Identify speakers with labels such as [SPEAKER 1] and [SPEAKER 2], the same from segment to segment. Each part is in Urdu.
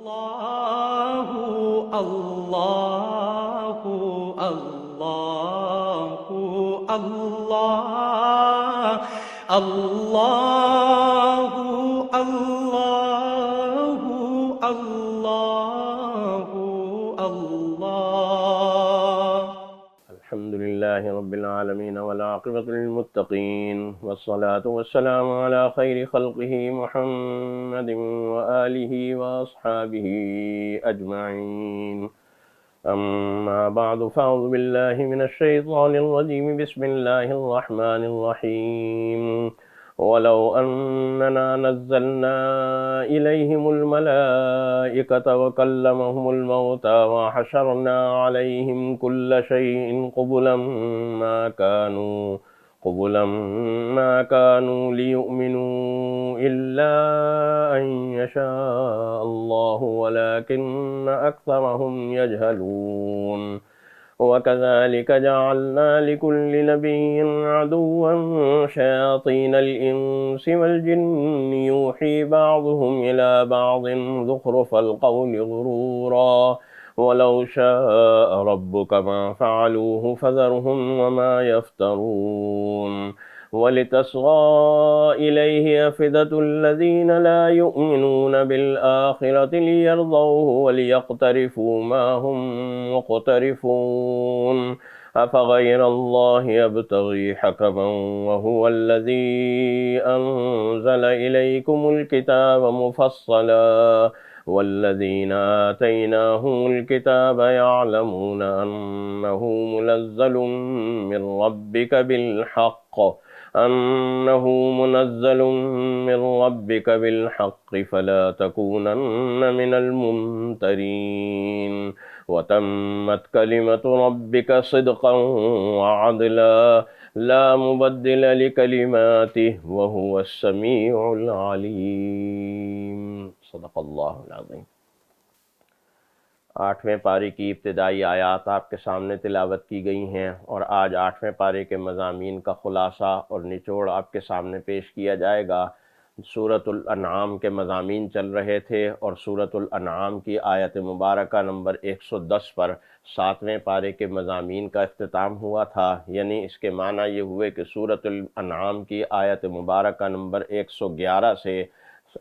[SPEAKER 1] الله الله الله الله الله الله الله الله.
[SPEAKER 2] الحمد لله رب العالمين والعاقبة للمتقين والصلاة والسلام على خير خلقه محمد وآله وأصحابه أجمعين. أما بعد فأعوذ بالله من الشيطان الرجيم. بسم الله الرحمن الرحيم. ولو أننا نزلنا إليهم الملائكة وكلمهم الموتى وحشرنا عليهم كل شيء قبلا ما كانوا ليؤمنوا إلا أن يشاء الله ولكن أكثرهم يجهلون. وكذلك جعلنا لكل نبي عدوا شياطين الإنس والجن يوحي بعضهم إلى بعض زخرف القول غرورا ولو شاء ربك ما فعلوه فذرهم وما يفترون. ولتصغى إليه أفئدة الذين لا يؤمنون بالآخرة ليرضوه وليقترفوا ما هم مقترفون. أفغير الله يبتغي حكما وهو الذي أنزل إليكم الكتاب مفصلا والذين آتيناهم الكتاب يعلمون أنه منزل من ربك بالحق فلا تكونن من الممترين. وتمت كلمة ربك صدقا وعدلا لا مبدل لكلماته وهو السميع العليم. صدق اللہ العظیم. 8ویں پارے کی ابتدائی آیات آپ کے سامنے تلاوت کی گئی ہیں، اور آج 8ویں پارے کے مضامین کا خلاصہ اور نچوڑ آپ کے سامنے پیش کیا جائے گا. سورۃ الانعام کے مضامین چل رہے تھے، اور سورۃ الانعام کی آیت مبارکہ نمبر 110 پر 7ویں پارے کے مضامین کا اختتام ہوا تھا. یعنی اس کے معنی یہ ہوئے کہ سورۃ الانعام کی آیت مبارکہ نمبر 111 سے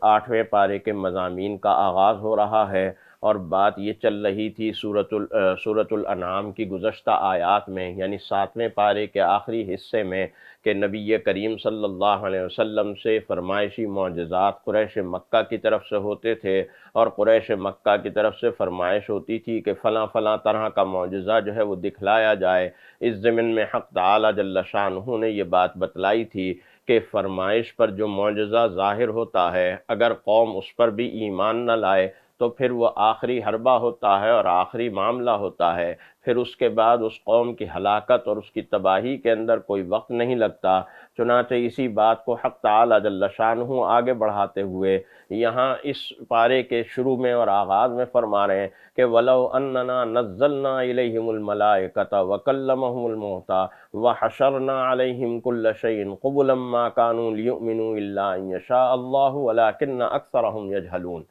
[SPEAKER 2] 8ویں پارے کے مضامین کا آغاز ہو رہا ہے، اور بات یہ چل رہی تھی سورۃ الانعام کی گزشتہ آیات میں، یعنی 7ویں پارے کے آخری حصے میں، کہ نبی کریم صلی اللہ علیہ وسلم سے فرمائشی معجزات قریش مکہ کی طرف سے ہوتے تھے، اور قریش مکہ کی طرف سے فرمائش ہوتی تھی کہ فلاں فلاں طرح کا معجزہ جو ہے وہ دکھلایا جائے. اس ضمن میں حق تعالی جل شانہ نے یہ بات بتلائی تھی کہ فرمائش پر جو معجزہ ظاہر ہوتا ہے، اگر قوم اس پر بھی ایمان نہ لائے تو پھر وہ آخری حربہ ہوتا ہے اور آخری معاملہ ہوتا ہے. پھر اس کے بعد اس قوم کی ہلاکت اور اس کی تباہی کے اندر کوئی وقت نہیں لگتا. چنانچہ اسی بات کو حق تعالی جل شانہ آگے بڑھاتے ہوئے یہاں اس پارے کے شروع میں اور آغاز میں فرما رہے ہیں کہ وَلَوْ أَنَّنَا نَزَّلْنَا إِلَيْهِمُ الْمَلَائِكَةَ وَكَلَّمَهُمُ الْمَوْتَى وَحَشَرْنَا عَلَيْهِمْ كُلَّ شَيْءٍ قُبُلًا مَا كَانُوا لِيُؤْمِنُوا إِلَّا أَن يَشَاءَ اللَّهُ وَلَكِنَّ أَكْثَرَهُمْ يَجْهَلُونَ.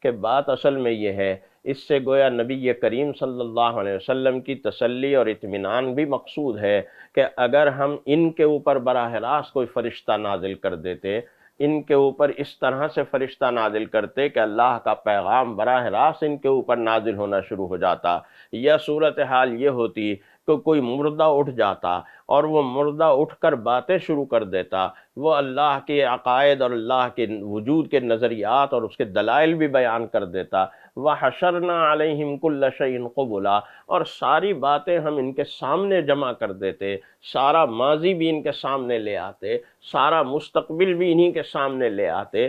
[SPEAKER 2] کہ بات اصل میں یہ ہے، اس سے گویا نبی کریم صلی اللہ علیہ وسلم کی تسلی اور اطمینان بھی مقصود ہے کہ اگر ہم ان کے اوپر براہ راست کوئی فرشتہ نازل کر دیتے، ان کے اوپر اس طرح سے فرشتہ نازل کرتے کہ اللہ کا پیغام براہ راست ان کے اوپر نازل ہونا شروع ہو جاتا، یا صورتحال یہ ہوتی کہ کوئی مردہ اٹھ جاتا اور وہ مردہ اٹھ کر باتیں شروع کر دیتا، وہ اللہ کے عقائد اور اللہ کے وجود کے نظریات اور اس کے دلائل بھی بیان کر دیتا. وَحَشَرْنَا عَلَيْهِمْ كُلَّ شَيْءٍ قُبُلًا، اور ساری باتیں ہم ان کے سامنے جمع کر دیتے، سارا ماضی بھی ان کے سامنے لے آتے، سارا مستقبل بھی انہی کے سامنے لے آتے.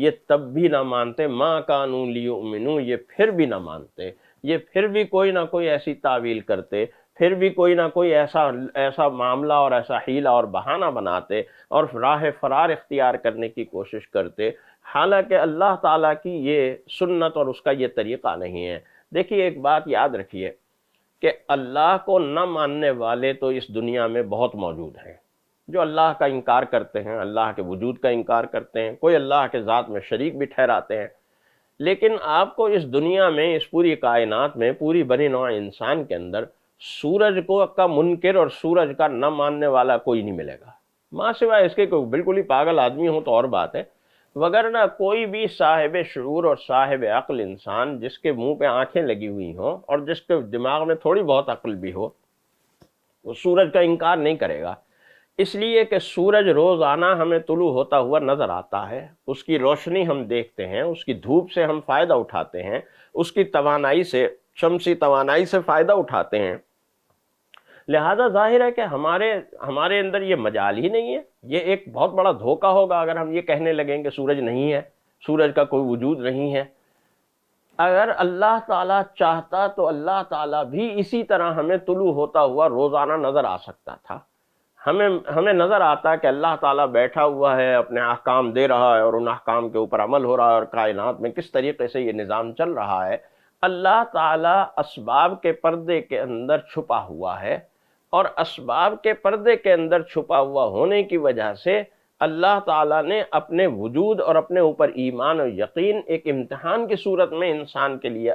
[SPEAKER 2] یہ تب بھی نہ مانتے، مَا كَانُوا لِيُؤْمِنُوا، یہ پھر بھی نہ مانتے، یہ پھر بھی کوئی نہ کوئی ایسی تعویل کرتے، پھر بھی کوئی نہ کوئی ایسا معاملہ اور ایسا حیلہ اور بہانہ بناتے اور راہ فرار اختیار کرنے کی کوشش کرتے، حالانکہ اللہ تعالیٰ کی یہ سنت اور اس کا یہ طریقہ نہیں ہے. دیکھیے ایک بات یاد رکھیے کہ اللہ کو نہ ماننے والے تو اس دنیا میں بہت موجود ہیں، جو اللہ کا انکار کرتے ہیں، اللہ کے وجود کا انکار کرتے ہیں، کوئی اللہ کے ذات میں شریک بھی ٹھہراتے ہیں. لیکن آپ کو اس دنیا میں، اس پوری کائنات میں، پوری بنی نوع انسان کے اندر سورج کو کا منکر اور سورج کا نہ ماننے والا کوئی نہیں ملے گا، ماں سوائے اس کے کوئی بالکل ہی پاگل آدمی ہو تو اور بات ہے، وگرنہ کوئی بھی صاحب شعور اور صاحب عقل انسان جس کے منہ پہ آنکھیں لگی ہوئی ہوں اور جس کے دماغ میں تھوڑی بہت عقل بھی ہو، وہ سورج کا انکار نہیں کرے گا، اس لیے کہ سورج روزانہ ہمیں طلوع ہوتا ہوا نظر آتا ہے، اس کی روشنی ہم دیکھتے ہیں، اس کی دھوپ سے ہم فائدہ اٹھاتے ہیں، اس کی توانائی سے، شمسی توانائی سے فائدہ اٹھاتے ہیں، لہذا ظاہر ہے کہ ہمارے اندر یہ مجال ہی نہیں ہے۔ یہ ایک بہت بڑا دھوکہ ہوگا اگر ہم یہ کہنے لگیں کہ سورج نہیں ہے، سورج کا کوئی وجود نہیں ہے۔ اگر اللہ تعالیٰ چاہتا تو اللہ تعالیٰ بھی اسی طرح ہمیں طلوع ہوتا ہوا روزانہ نظر آ سکتا تھا۔ ہمیں نظر آتا کہ اللہ تعالیٰ بیٹھا ہوا ہے، اپنے احکام دے رہا ہے اور ان احکام کے اوپر عمل ہو رہا ہے، اور کائنات میں کس طریقے سے یہ نظام چل رہا ہے۔ اللہ تعالیٰ اسباب کے پردے کے اندر چھپا ہوا ہے، اور اسباب کے پردے کے اندر چھپا ہوا ہونے کی وجہ سے اللہ تعالیٰ نے اپنے وجود اور اپنے اوپر ایمان اور یقین ایک امتحان کی صورت میں انسان کے لیے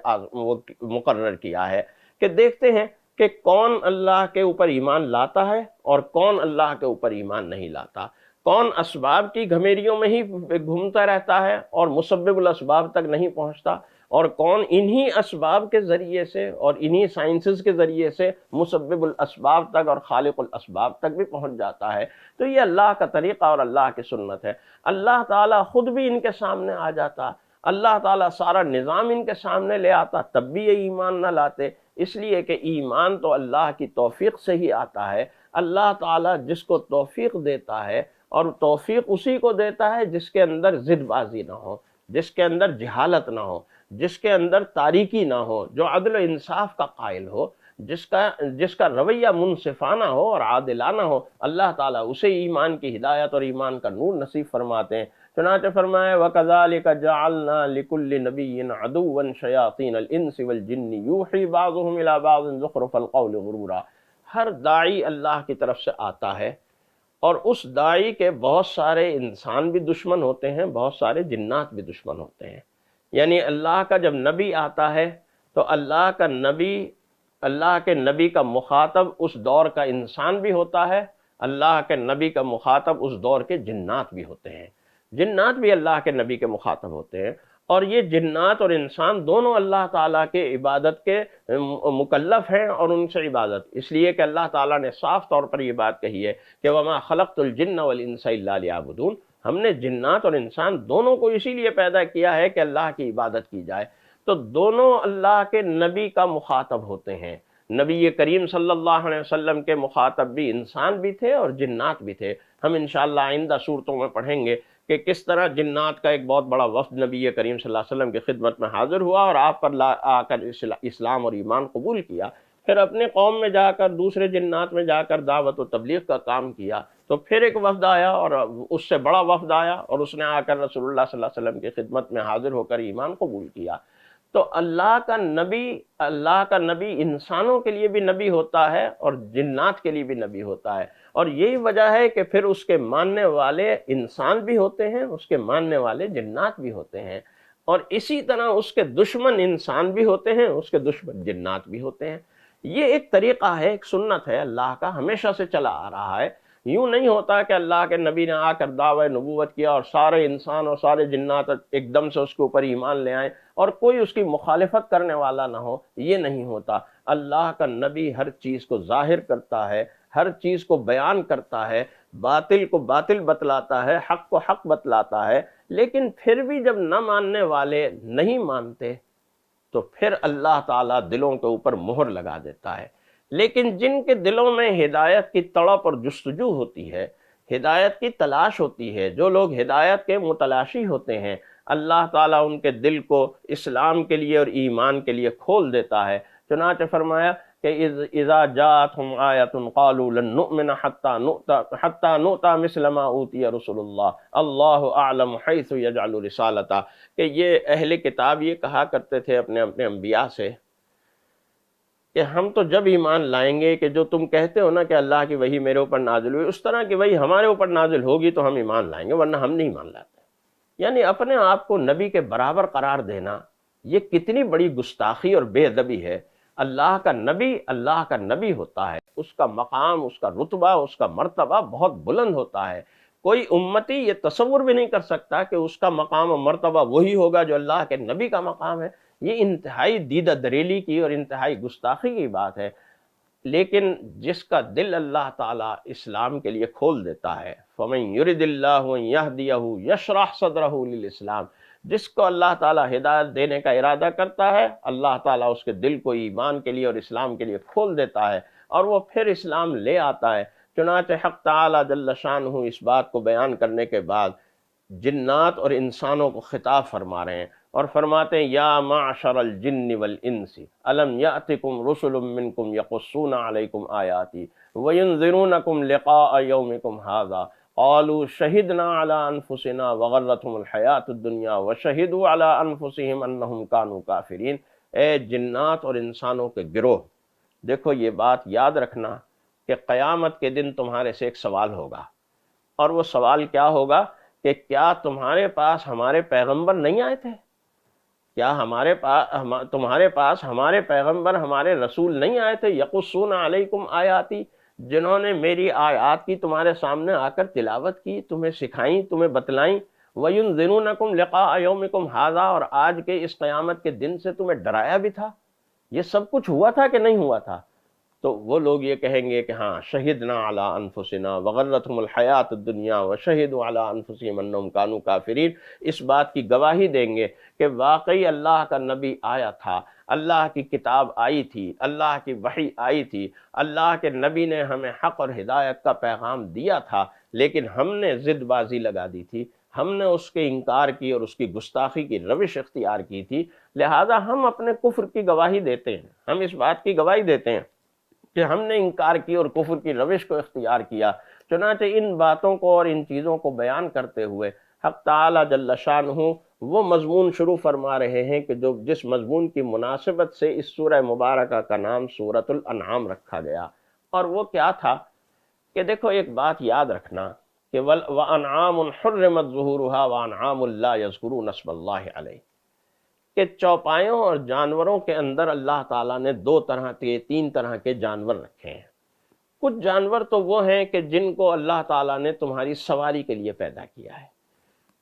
[SPEAKER 2] مقرر کیا ہے کہ دیکھتے ہیں کہ کون اللہ کے اوپر ایمان لاتا ہے اور کون اللہ کے اوپر ایمان نہیں لاتا، کون اسباب کی گھمیریوں میں ہی گھومتا رہتا ہے اور مسبب الاسباب تک نہیں پہنچتا، اور کون انہی اسباب کے ذریعے سے اور انہی سائنسز کے ذریعے سے مسبب الاسباب تک اور خالق الاسباب تک بھی پہنچ جاتا ہے۔ تو یہ اللہ کا طریقہ اور اللہ کی سنت ہے۔ اللہ تعالیٰ خود بھی ان کے سامنے آ جاتا، اللہ تعالیٰ سارا نظام ان کے سامنے لے آتا، تب بھی یہ ایمان نہ لاتے، اس لیے کہ ایمان تو اللہ کی توفیق سے ہی آتا ہے۔ اللہ تعالیٰ جس کو توفیق دیتا ہے، اور توفیق اسی کو دیتا ہے جس کے اندر ضد بازی نہ ہو، جس کے اندر جہالت نہ ہو، جس کے اندر تاریکی نہ ہو، جو عدل و انصاف کا قائل ہو، جس کا رویہ منصفانہ ہو اور عادلانہ ہو، اللہ تعالیٰ اسے ایمان کی ہدایت اور ایمان کا نور نصیب فرماتے ہیں۔ چنانچہ فرمایا وَكَذَلِكَ جَعَلْنَا لِكُلِّ نَبِيٍّ عَدُوًّا شَيَاطِينَ الْإِنسِ وَالْجِنِّ يُوحِي بَعْضُهُمْ إِلَى بَعْضٍ زُخْرُفَ الْقَوْلِ غُرُورًا۔ ہر داعی اللہ کی طرف سے آتا ہے، اور اس داعی کے بہت سارے انسان بھی دشمن ہوتے ہیں، بہت سارے جنات بھی دشمن ہوتے ہیں۔ یعنی اللہ کا جب نبی آتا ہے تو اللہ کے نبی کا مخاطب اس دور کا انسان بھی ہوتا ہے، اللہ کے نبی کا مخاطب اس دور کے جنات بھی ہوتے ہیں، جنات بھی اللہ کے نبی کے مخاطب ہوتے ہیں، اور یہ جنات اور انسان دونوں اللہ تعالیٰ کے عبادت کے مکلف ہیں، اور ان سے عبادت اس لیے کہ اللہ تعالیٰ نے صاف طور پر یہ بات کہی ہے کہ وَمَا خَلَقْتُ الْجِنَّ وَالْإِنسَ إِلَّا لِيَعْبُدُونَ، ہم نے جنات اور انسان دونوں کو اسی لیے پیدا کیا ہے کہ اللہ کی عبادت کی جائے۔ تو دونوں اللہ کے نبی کا مخاطب ہوتے ہیں۔ نبی کریم صلی اللہ علیہ وسلم کے مخاطب بھی انسان بھی تھے اور جنات بھی تھے۔ ہم انشاءاللہ آئندہ صورتوں میں پڑھیں گے کہ کس طرح جنات کا ایک بہت بڑا وفد نبی کریم صلی اللہ علیہ وسلم کی خدمت میں حاضر ہوا اور آپ پر آ کر اسلام اور ایمان قبول کیا، پھر اپنے قوم میں جا کر، دوسرے جنات میں جا کر دعوت و تبلیغ کا کام کیا، تو پھر ایک وفد آیا اور اس سے بڑا وفد آیا، اور اس نے آ کر رسول اللہ صلی اللہ علیہ وسلم کی خدمت میں حاضر ہو کر ایمان قبول کیا۔ تو اللہ کا نبی انسانوں کے لیے بھی نبی ہوتا ہے اور جنات کے لیے بھی نبی ہوتا ہے، اور یہی وجہ ہے کہ پھر اس کے ماننے والے انسان بھی ہوتے ہیں، اس کے ماننے والے جنات بھی ہوتے ہیں، اور اسی طرح اس کے دشمن انسان بھی ہوتے ہیں، اس کے دشمن جنات بھی ہوتے ہیں۔ یہ ایک طریقہ ہے، ایک سنت ہے اللہ کا، ہمیشہ سے چلا آ رہا ہے۔ یوں نہیں ہوتا کہ اللہ کے نبی نے آ کر دعوی نبوت کیا اور سارے انسان اور سارے جنات ایک دم سے اس کے اوپر ایمان لے آئیں اور کوئی اس کی مخالفت کرنے والا نہ ہو، یہ نہیں ہوتا۔ اللہ کا نبی ہر چیز کو ظاہر کرتا ہے، ہر چیز کو بیان کرتا ہے، باطل کو باطل بتلاتا ہے، حق کو حق بتلاتا ہے، لیکن پھر بھی جب نہ ماننے والے نہیں مانتے تو پھر اللہ تعالیٰ دلوں کے اوپر مہر لگا دیتا ہے۔ لیکن جن کے دلوں میں ہدایت کی تڑپ اور جستجو ہوتی ہے، ہدایت کی تلاش ہوتی ہے، جو لوگ ہدایت کے متلاشی ہوتے ہیں، اللہ تعالیٰ ان کے دل کو اسلام کے لیے اور ایمان کے لیے کھول دیتا ہے۔ چنانچہ فرمایا کہ اذا جاءتهم آیۃ قالوا لن نؤمن حتی نؤتی مثل ما اوتی رسول اللہ اعلم حیث یجعل رسالتہ، کہ یہ اہل کتاب یہ کہا کرتے تھے اپنے انبیاء سے کہ ہم تو جب ایمان لائیں گے کہ جو تم کہتے ہو نا کہ اللہ کی وحی میرے اوپر نازل ہوئی، اس طرح کی وحی ہمارے اوپر نازل ہوگی تو ہم ایمان لائیں گے، ورنہ ہم نہیں ایمان لاتے۔ یعنی اپنے آپ کو نبی کے برابر قرار دینا یہ کتنی بڑی گستاخی اور بے ادبی ہے۔ اللہ کا نبی ہوتا ہے، اس کا مقام، اس کا رتبہ، اس کا مرتبہ بہت بلند ہوتا ہے۔ کوئی امتی یہ تصور بھی نہیں کر سکتا کہ اس کا مقام و مرتبہ وہی ہوگا جو اللہ کے نبی کا مقام ہے۔ یہ انتہائی دیدہ دریلی کی اور انتہائی گستاخی کی بات ہے۔ لیکن جس کا دل اللہ تعالیٰ اسلام کے لیے کھول دیتا ہے، فَمَن يُرِدِ اللَّهُ أَن يَهْدِيَهُ يَشْرَحْ صَدْرَهُ لِلْإِسْلَامِ، جس کو اللہ تعالیٰ ہدایت دینے کا ارادہ کرتا ہے، اللہ تعالیٰ اس کے دل کو ایمان کے لیے اور اسلام کے لیے کھول دیتا ہے، اور وہ پھر اسلام لے آتا ہے۔ چنانچہ حق تعالیٰ جل شانہ اس بات کو بیان کرنے کے بعد جنات اور انسانوں کو خطاب فرما رہے ہیں، اور فرماتے ہیں یا معشر الجن والانس الم یاتکم رسل منکم یقصون علیکم آیاتی وینذرونکم لقاء یومکم ھذا قالوا شہدنا علی انفسنا وغرتهم الحیات الدنیا وشہدوا علی انفسہم انہم کانوا کافرین۔ اے جنات اور انسانوں کے گروہ، دیکھو یہ بات یاد رکھنا کہ قیامت کے دن تمہارے سے ایک سوال ہوگا، اور وہ سوال کیا ہوگا کہ کیا تمہارے پاس ہمارے پیغمبر نہیں آئے تھے؟ کیا تمہارے پاس ہمارے پیغمبر، ہمارے رسول نہیں آئے تھے؟ یقصون علیکم آیاتی، جنہوں نے میری آیات کی تمہارے سامنے آ کر تلاوت کی، تمہیں سکھائیں، تمہیں بتلائیں، وَيُنذِرُونَكُمْ لِقَاءَ يَوْمِكُمْ هَذَا، اور آج کے اس قیامت کے دن سے تمہیں ڈرایا بھی تھا۔ یہ سب کچھ ہوا تھا کہ نہیں ہوا تھا؟ تو وہ لوگ یہ کہیں گے کہ ہاں شہدنا علی انفسنا وغرتهم الحیات الدنیا وشہدوا علی انفسہم انہم کانوا کافرین، اس بات کی گواہی دیں گے کہ واقعی اللہ کا نبی آیا تھا، اللہ کی کتاب آئی تھی، اللہ کی وحی آئی تھی، اللہ کے نبی نے ہمیں حق اور ہدایت کا پیغام دیا تھا، لیکن ہم نے ضد بازی لگا دی تھی، ہم نے اس کے انکار کی اور اس کی گستاخی کی روش اختیار کی تھی، لہذا ہم اپنے کفر کی گواہی دیتے ہیں، ہم اس بات کی گواہی دیتے ہیں کہ ہم نے انکار کی اور کفر کی روش کو اختیار کیا۔ چنانچہ ان باتوں کو اور ان چیزوں کو بیان کرتے ہوئے حق تعالی جل شانہ وہ مضمون شروع فرما رہے ہیں کہ جس مضمون کی مناسبت سے اس سورہ مبارکہ کا نام سورۃ الانعام رکھا گیا، اور وہ کیا تھا کہ دیکھو ایک بات یاد رکھنا کہ وَأَنْعَامٌ حُرِّمَتْ ظُهُورُهَا وَأَنْعَامٌ لَا يَذْكُرُونَ اسْمَ اللَّهِ عَلَيْهِ، کہ چوپایوں اور جانوروں کے اندر اللہ تعالیٰ نے تین طرح کے جانور رکھے ہیں۔ کچھ جانور تو وہ ہیں کہ جن کو اللہ تعالیٰ نے تمہاری سواری کے لیے پیدا کیا ہے،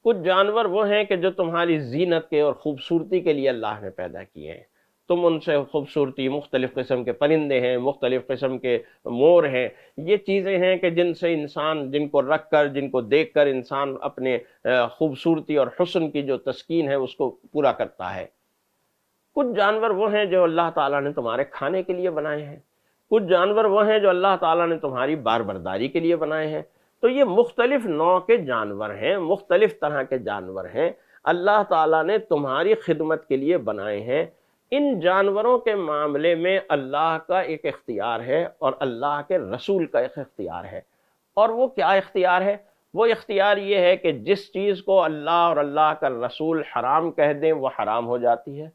[SPEAKER 2] کچھ جانور وہ ہیں کہ جو تمہاری زینت کے اور خوبصورتی کے لیے اللہ نے پیدا کیے ہیں، تم ان سے خوبصورتی، مختلف قسم کے پرندے ہیں، مختلف قسم کے مور ہیں، یہ چیزیں ہیں کہ جن سے انسان، جن کو رکھ کر، جن کو دیکھ کر انسان اپنے خوبصورتی اور حسن کی جو تسکین ہے اس کو پورا کرتا ہے۔ کچھ جانور وہ ہیں جو اللہ تعالیٰ نے تمہارے کھانے کے لیے بنائے ہیں، کچھ جانور وہ ہیں جو اللہ تعالیٰ نے تمہاری بار برداری کے لیے بنائے ہیں۔ تو یہ مختلف نوع کے جانور ہیں، مختلف طرح کے جانور ہیں، اللہ تعالیٰ نے تمہاری خدمت کے لیے بنائے ہیں۔ ان جانوروں کے معاملے میں اللہ کا ایک اختیار ہے اور اللہ کے رسول کا ایک اختیار ہے، اور وہ کیا اختیار ہے؟ وہ اختیار یہ ہے کہ جس چیز کو اللہ اور اللہ کا رسول حرام کہہ دیں وہ حرام ہو جاتی ہے،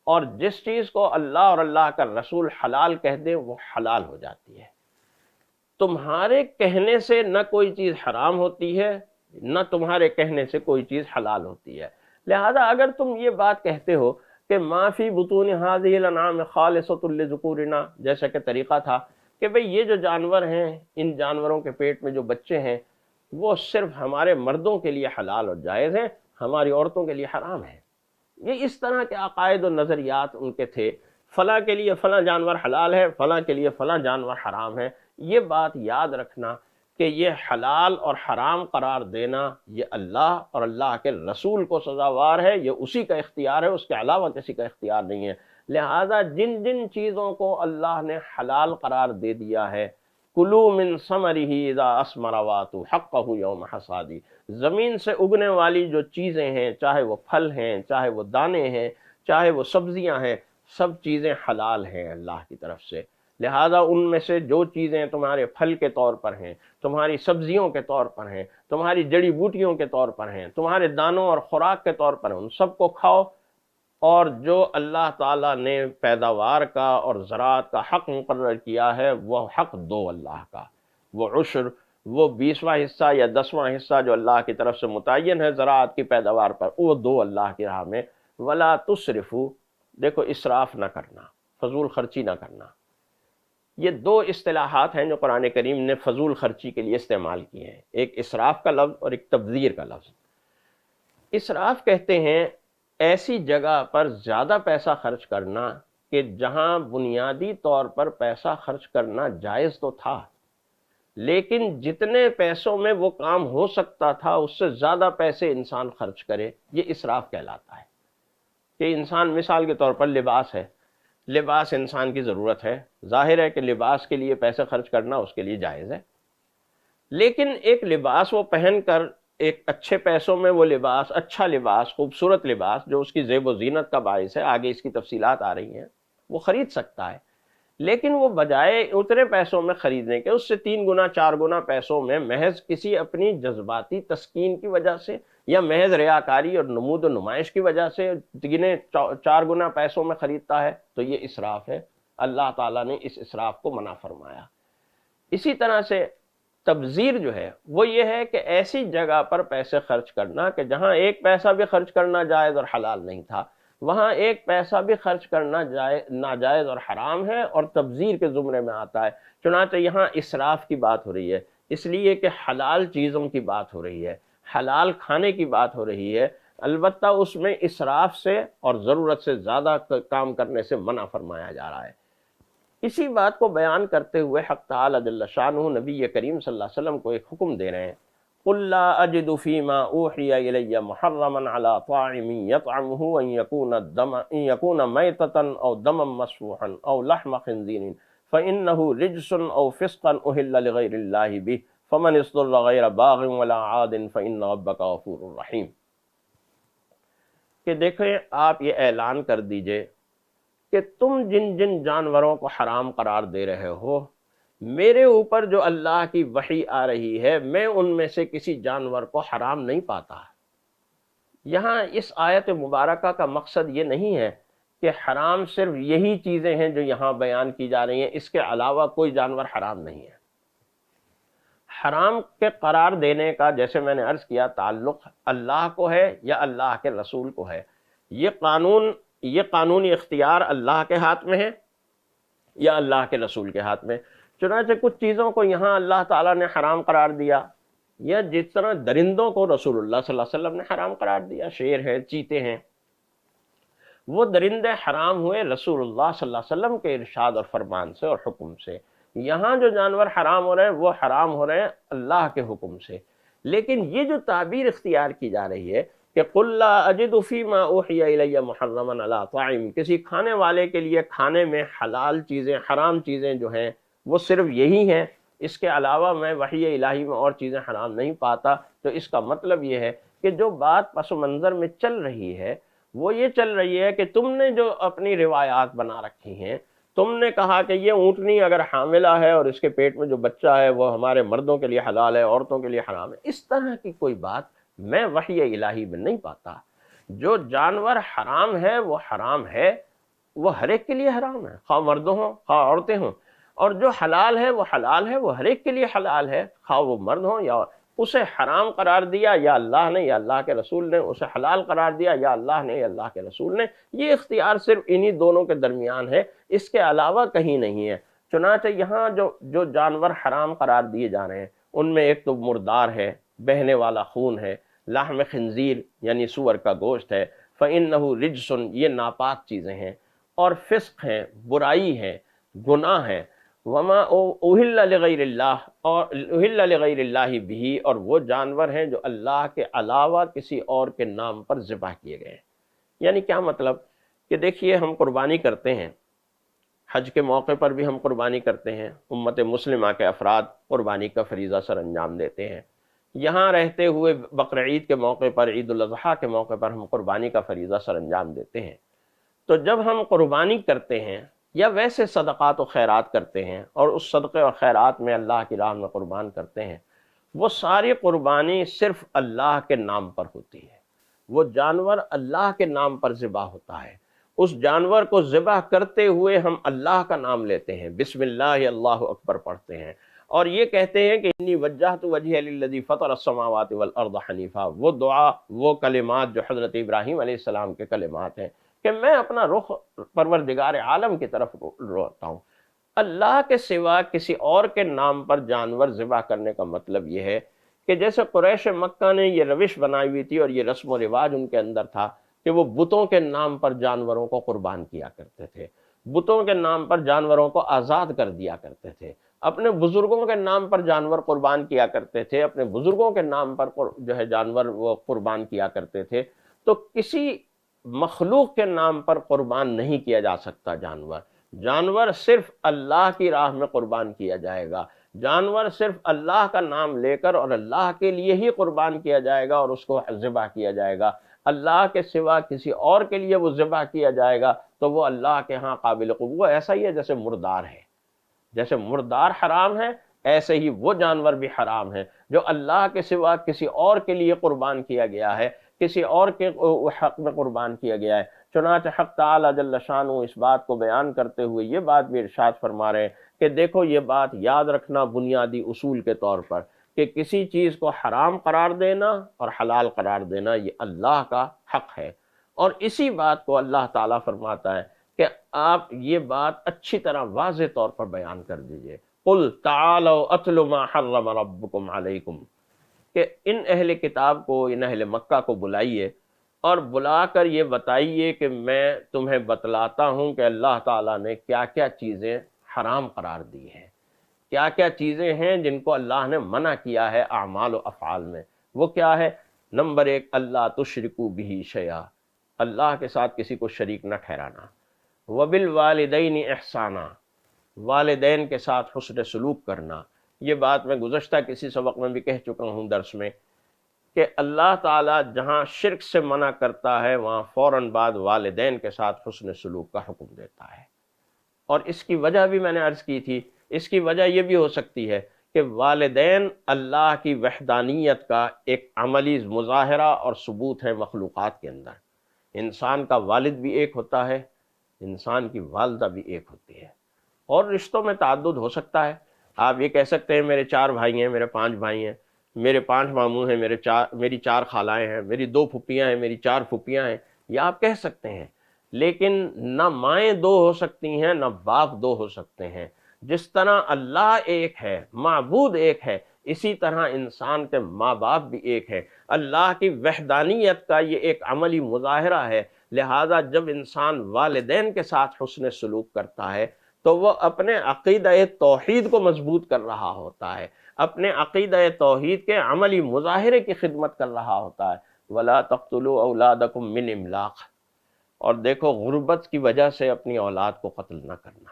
[SPEAKER 2] اور جس چیز کو اللہ اور اللہ کا رسول حلال کہہ دیں وہ حلال ہو جاتی ہے۔ تمہارے کہنے سے نہ کوئی چیز حرام ہوتی ہے، نہ تمہارے کہنے سے کوئی چیز حلال ہوتی ہے۔ لہذا اگر تم یہ بات کہتے ہو کہ ما فی بطون هذه الانعام خالصۃ لذکورنا، جیسا کہ طریقہ تھا کہ بھئی یہ جو جانور ہیں، ان جانوروں کے پیٹ میں جو بچے ہیں وہ صرف ہمارے مردوں کے لیے حلال اور جائز ہیں، ہماری عورتوں کے لیے حرام ہے، یہ اس طرح کے عقائد و نظریات ان کے تھے۔ فلاں کے لیے فلاں جانور حلال ہے، فلاں کے لیے فلاں جانور حرام ہے۔ یہ بات یاد رکھنا کہ یہ حلال اور حرام قرار دینا یہ اللہ اور اللہ کے رسول کو سزاوار ہے، یہ اسی کا اختیار ہے، اس کے علاوہ کسی کا اختیار نہیں ہے۔ لہذا جن جن چیزوں کو اللہ نے حلال قرار دے دیا ہے، کلوا من ثمرہ اذا اثمر وآتوا حقہ یوم حصادہ، زمین سے اگنے والی جو چیزیں ہیں، چاہے وہ پھل ہیں، چاہے وہ دانے ہیں، چاہے وہ سبزیاں ہیں، سب چیزیں حلال ہیں اللہ کی طرف سے۔ لہذا ان میں سے جو چیزیں تمہارے پھل کے طور پر ہیں، تمہاری سبزیوں کے طور پر ہیں، تمہاری جڑی بوٹیوں کے طور پر ہیں، تمہارے دانوں اور خوراک کے طور پر ہیں، ان سب کو کھاؤ، اور جو اللہ تعالیٰ نے پیداوار کا اور زراعت کا حق مقرر کیا ہے وہ حق دو اللہ کا، وہ عشر وہ 20واں حصہ یا 10واں حصہ جو اللہ کی طرف سے متعین ہے زراعت کی پیداوار پر، وہ دو اللہ کی راہ میں۔ ولا تسرفو، دیکھو اسراف نہ کرنا، فضول خرچی نہ کرنا۔ یہ دو اصطلاحات ہیں جو قرآن کریم نے فضول خرچی کے لیے استعمال کیے ہیں، ایک اسراف کا لفظ اور ایک تبذیر کا لفظ۔ اسراف کہتے ہیں ایسی جگہ پر زیادہ پیسہ خرچ کرنا کہ جہاں بنیادی طور پر پیسہ خرچ کرنا جائز تو تھا، لیکن جتنے پیسوں میں وہ کام ہو سکتا تھا اس سے زیادہ پیسے انسان خرچ کرے، یہ اسراف کہلاتا ہے۔ کہ انسان مثال کے طور پر لباس ہے، لباس انسان کی ضرورت ہے، ظاہر ہے کہ لباس کے لیے پیسے خرچ کرنا اس کے لیے جائز ہے، لیکن ایک لباس وہ پہن کر ایک اچھے پیسوں میں وہ لباس، اچھا لباس، خوبصورت لباس جو اس کی زیب و زینت کا باعث ہے، آگے اس کی تفصیلات آ رہی ہیں، وہ خرید سکتا ہے، لیکن وہ بجائے اتنے پیسوں میں خریدنے کے اس سے 3 گنا 4 گنا پیسوں میں محض کسی اپنی جذباتی تسکین کی وجہ سے یا محض ریاکاری اور نمود و نمائش کی وجہ سے 4 گنا پیسوں میں خریدتا ہے، تو یہ اسراف ہے۔ اللہ تعالیٰ نے اس اسراف کو منع فرمایا۔ اسی طرح سے تبذیر جو ہے وہ یہ ہے کہ ایسی جگہ پر پیسے خرچ کرنا کہ جہاں ایک پیسہ بھی خرچ کرنا جائز اور حلال نہیں تھا، وہاں ایک پیسہ بھی خرچ کرنا ناجائز اور حرام ہے اور تبذیر کے زمرے میں آتا ہے۔ چنانچہ یہاں اسراف کی بات ہو رہی ہے، اس لیے کہ حلال چیزوں کی بات ہو رہی ہے، حلال کھانے کی بات ہو رہی ہے، البتہ اس میں اسراف سے اور ضرورت سے زیادہ کام کرنے سے منع فرمایا جا رہا ہے۔ اسی بات کو بیان کرتے ہوئے حق تعالی جل شانہ نبی کریم صلی اللہ علیہ وسلم کو ایک حکم دے رہے ہیں، قُلْ لَا أَجِدُ فِي مَا أُوحِيَ إِلَيَّ مُحَرَّمًا عَلَى طَاعِمٍ يَطْعَمُهُ أَن يَكُونَ مَيْتَةً أَوْ دَمًا مَّسْفُوحًا أَوْ لَحْمَ خِنزِيرٍ فَإِنَّهُ رِجْسٌ أَوْ فِسْقٌ أُهِلَّ لِغَيْرِ اللَّهِ بِهِ فَمَنِ اضْطُرَّ غَيْرَ بَاغٍ وَلَا عَادٍ فَإِنَّ رَبَّكَ غَفُورٌ رَّحِيمٌ۔ کہ دیکھیں آپ یہ اعلان کر دیجئے کہ تم جن جن جانوروں کو حرام قرار دے رہے ہو، میرے اوپر جو اللہ کی وحی آ رہی ہے میں ان میں سے کسی جانور کو حرام نہیں پاتا۔ یہاں اس آیت مبارکہ کا مقصد یہ نہیں ہے کہ حرام صرف یہی چیزیں ہیں جو یہاں بیان کی جا رہی ہیں، اس کے علاوہ کوئی جانور حرام نہیں ہے۔ حرام کے قرار دینے کا جیسے میں نے عرض کیا تعلق اللہ کو ہے یا اللہ کے رسول کو ہے، یہ قانونی اختیار اللہ کے ہاتھ میں ہے یا اللہ کے رسول کے ہاتھ میں۔ چنانچہ کچھ چیزوں کو یہاں اللہ تعالیٰ نے حرام قرار دیا، یا جس طرح درندوں کو رسول اللہ صلی اللہ علیہ وسلم نے حرام قرار دیا، شیر ہیں، چیتے ہیں، وہ درندے حرام ہوئے رسول اللہ صلی اللہ علیہ وسلم کے ارشاد اور فرمان سے اور حکم سے۔ یہاں جو جانور حرام ہو رہے ہیں وہ حرام ہو رہے ہیں اللہ کے حکم سے۔ لیکن یہ جو تعبیر اختیار کی جا رہی ہے کہ قُلْ لَا أَجِدُ فِي مَا أُوحِيَ إِلَيَّ مُحَرَّمًا عَلَىٰ طَاعِمٍ، کسی کھانے والے کے لیے کھانے میں حلال چیزیں، حرام چیزیں جو ہیں وہ صرف یہی ہیں، اس کے علاوہ میں وحی الہی میں اور چیزیں حرام نہیں پاتا، تو اس کا مطلب یہ ہے کہ جو بات پس منظر میں چل رہی ہے وہ یہ چل رہی ہے کہ تم نے جو اپنی روایات بنا رکھی ہیں، تم نے کہا کہ یہ اونٹنی اگر حاملہ ہے اور اس کے پیٹ میں جو بچہ ہے وہ ہمارے مردوں کے لیے حلال ہے، عورتوں کے لیے حرام ہے، اس طرح کی کوئی بات میں وحی الہی میں نہیں پاتا۔ جو جانور حرام ہے وہ حرام ہے، وہ ہر ایک کے لیے حرام ہے، خواہ مردوں ہوں خواہ عورتیں ہوں، اور جو حلال ہے وہ حلال ہے، وہ ہر ایک کے لیے حلال ہے، خواہ وہ مرد ہوں یا اسے حرام قرار دیا یا اللہ نے یا اللہ کے رسول نے، اسے حلال قرار دیا یا اللہ نے یا اللہ کے رسول نے۔ یہ اختیار صرف انہی دونوں کے درمیان ہے، اس کے علاوہ کہیں نہیں ہے۔ چنانچہ یہاں جو جانور حرام قرار دیے جا رہے ہیں ان میں ایک تو مردار ہے، بہنے والا خون ہے، لحم خنزیر یعنی سور کا گوشت ہے، فَإِنَّهُ رِجْسٌ یہ ناپاک چیزیں ہیں، اور فسق ہیں، برائی ہے، گناہ ہے، وما اہل لغیر اللہ اور اہل لغیر اللہ بھی، اور وہ جانور ہیں جو اللہ کے علاوہ کسی اور کے نام پر ذبح کیے گئے ہیں۔ یعنی کیا مطلب کہ دیکھیے ہم قربانی کرتے ہیں، حج کے موقع پر بھی ہم قربانی کرتے ہیں، امت مسلمہ کے افراد قربانی کا فریضہ سر انجام دیتے ہیں، یہاں رہتے ہوئے بقر عید کے موقع پر، عید الاضحیٰ کے موقع پر ہم قربانی کا فریضہ سر انجام دیتے ہیں۔ تو جب ہم قربانی کرتے ہیں یا ویسے صدقات و خیرات کرتے ہیں اور اس صدقے اور خیرات میں اللہ کی راہ میں قربان کرتے ہیں، وہ ساری قربانی صرف اللہ کے نام پر ہوتی ہے، وہ جانور اللہ کے نام پر ذبح ہوتا ہے، اس جانور کو ذبح کرتے ہوئے ہم اللہ کا نام لیتے ہیں، بسم اللہ اللہ اکبر پڑھتے ہیں، اور یہ کہتے ہیں کہ انی وجہت وجہی للذی فطر السماوات والارض حنیفا، وہ دعا، وہ کلمات جو حضرت ابراہیم علیہ السلام کے کلمات ہیں کہ میں اپنا رخ پروردگار عالم کی طرف روتا ہوں۔ اللہ کے سوا کسی اور کے نام پر جانور ذبح کرنے کا مطلب یہ ہے کہ جیسے قریش مکہ نے یہ روش بنائی ہوئی تھی اور یہ رسم و رواج ان کے اندر تھا کہ وہ بتوں کے نام پر جانوروں کو قربان کیا کرتے تھے، بتوں کے نام پر جانوروں کو آزاد کر دیا کرتے تھے، اپنے بزرگوں کے نام پر جانور قربان کیا کرتے تھے، اپنے بزرگوں کے نام پر جو ہے جانور وہ قربان کیا کرتے تھے۔ تو کسی مخلوق کے نام پر قربان نہیں کیا جا سکتا جانور، جانور صرف اللہ کی راہ میں قربان کیا جائے گا، جانور صرف اللہ کا نام لے کر اور اللہ کے لیے ہی قربان کیا جائے گا اور اس کو ذبح کیا جائے گا۔ اللہ کے سوا کسی اور کے لیے وہ ذبح کیا جائے گا تو وہ اللہ کے ہاں قابل قبول، ایسا ہی ہے جیسے مردار ہے، جیسے مردار حرام ہے ایسے ہی وہ جانور بھی حرام ہے جو اللہ کے سوا کسی اور کے لیے قربان کیا گیا ہے، کسی اور کے حق میں قربان کیا گیا ہے۔ چنانچہ حق تعالی جل شانہ اس بات کو بیان کرتے ہوئے یہ بات بھی ارشاد فرما رہے ہیں کہ دیکھو یہ بات یاد رکھنا بنیادی اصول کے طور پر کہ کسی چیز کو حرام قرار دینا اور حلال قرار دینا یہ اللہ کا حق ہے، اور اسی بات کو اللہ تعالیٰ فرماتا ہے کہ آپ یہ بات اچھی طرح واضح طور پر بیان کر دیجئے، قل تعالوا اتل ما حرم ربکم علیکم، کہ ان اہل کتاب کو، ان اہل مکہ کو بلائیے اور بلا کر یہ بتائیے کہ میں تمہیں بتلاتا ہوں کہ اللہ تعالیٰ نے کیا کیا چیزیں حرام قرار دی ہیں، کیا کیا چیزیں ہیں جن کو اللہ نے منع کیا ہے اعمال و افعال میں۔ وہ کیا ہے؟ نمبر 1، اللہ تشرکوا بہ شیئا، اللہ کے ساتھ کسی کو شریک نہ ٹھہرانا، وبالوالدین احسانا، والدین کے ساتھ حسن سلوک کرنا۔ یہ بات میں گزشتہ کسی سبق میں بھی کہہ چکا ہوں درس میں کہ اللہ تعالیٰ جہاں شرک سے منع کرتا ہے وہاں فوراً بعد والدین کے ساتھ حسن سلوک کا حکم دیتا ہے، اور اس کی وجہ بھی میں نے عرض کی تھی، اس کی وجہ یہ بھی ہو سکتی ہے کہ والدین اللہ کی وحدانیت کا ایک عملی مظاہرہ اور ثبوت ہے مخلوقات کے اندر۔ انسان کا والد بھی ایک ہوتا ہے، انسان کی والدہ بھی ایک ہوتی ہے، اور رشتوں میں تعدد ہو سکتا ہے۔ آپ یہ کہہ سکتے ہیں میرے 4 بھائی ہیں، میرے 5 بھائی ہیں، میرے 5 ماموں ہیں، میری 4 خالائیں ہیں، میری 2 پھپھیاں ہیں، میری 4 پھپھیاں ہیں، یہ آپ کہہ سکتے ہیں، لیکن نہ مائیں 2 ہو سکتی ہیں نہ باپ 2 ہو سکتے ہیں۔ جس طرح اللہ ایک ہے، معبود ایک ہے، اسی طرح انسان کے ماں باپ بھی ایک ہے۔ اللہ کی وحدانیت کا یہ ایک عملی مظاہرہ ہے، لہذا جب انسان والدین کے ساتھ حسن سلوک کرتا ہے تو وہ اپنے عقیدہ توحید کو مضبوط کر رہا ہوتا ہے، اپنے عقیدہ توحید کے عملی مظاہرے کی خدمت کر رہا ہوتا ہے۔ وَلَا تَقْتُلُوا أَوْلَادَكُم مِّنْ إِمْلَاقٍ، اور دیکھو غربت کی وجہ سے اپنی اولاد کو قتل نہ کرنا،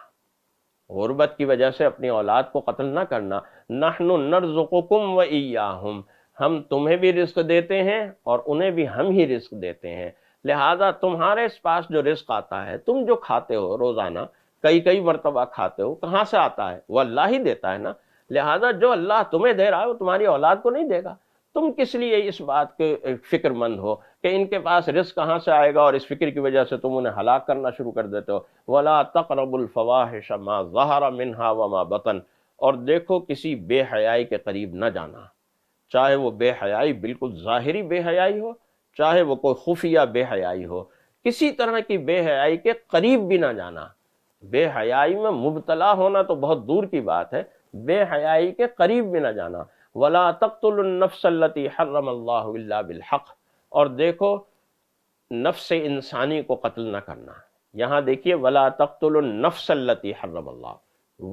[SPEAKER 2] غربت کی وجہ سے اپنی اولاد کو قتل نہ کرنا۔ نَحْنُ نَرْزُقُكُمْ وَإِيَّاهُمْ، ہم تمہیں بھی رزق دیتے ہیں اور انہیں بھی ہم ہی رزق دیتے ہیں، لہذا تمہارے پاس جو رزق آتا ہے، تم جو کھاتے ہو روزانہ، کئی مرتبہ کھاتے ہو، کہاں سے آتا ہے؟ وہ اللہ ہی دیتا ہے نا، لہذا جو اللہ تمہیں دے رہا ہے وہ تمہاری اولاد کو نہیں دے گا۔ تم کس لیے اس بات کے فکر مند ہو کہ ان کے پاس رزق کہاں سے آئے گا، اور اس فکر کی وجہ سے تم انہیں ہلاک کرنا شروع کر دیتے ہو۔ وَلَا تَقْرَبُوا الْفَوَاحِشَ مَا ظَهَرَ مِنْهَا وَمَا بَطَنَ، اور دیکھو کسی بے حیائی کے قریب نہ جانا، چاہے وہ بے حیائی بالکل ظاہری بے حیائی ہو، چاہے وہ کوئی خفیہ بے حیائی ہو، کسی طرح کی بے حیائی کے قریب بھی نہ جانا۔ بے حیائی میں مبتلا ہونا تو بہت دور کی بات ہے، بے حیائی کے قریب بھی نہ جانا۔ وَلَا تَقْتُلُوا النَّفْسَ الَّتِي حَرَّمَ اللَّهُ إِلَّا بِالْحَقِّ، اور دیکھو نفس انسانی کو قتل نہ کرنا۔ یہاں دیکھیے وَلَا تَقْتُلُوا النَّفْسَ الَّتِي حَرَّمَ اللَّهُ،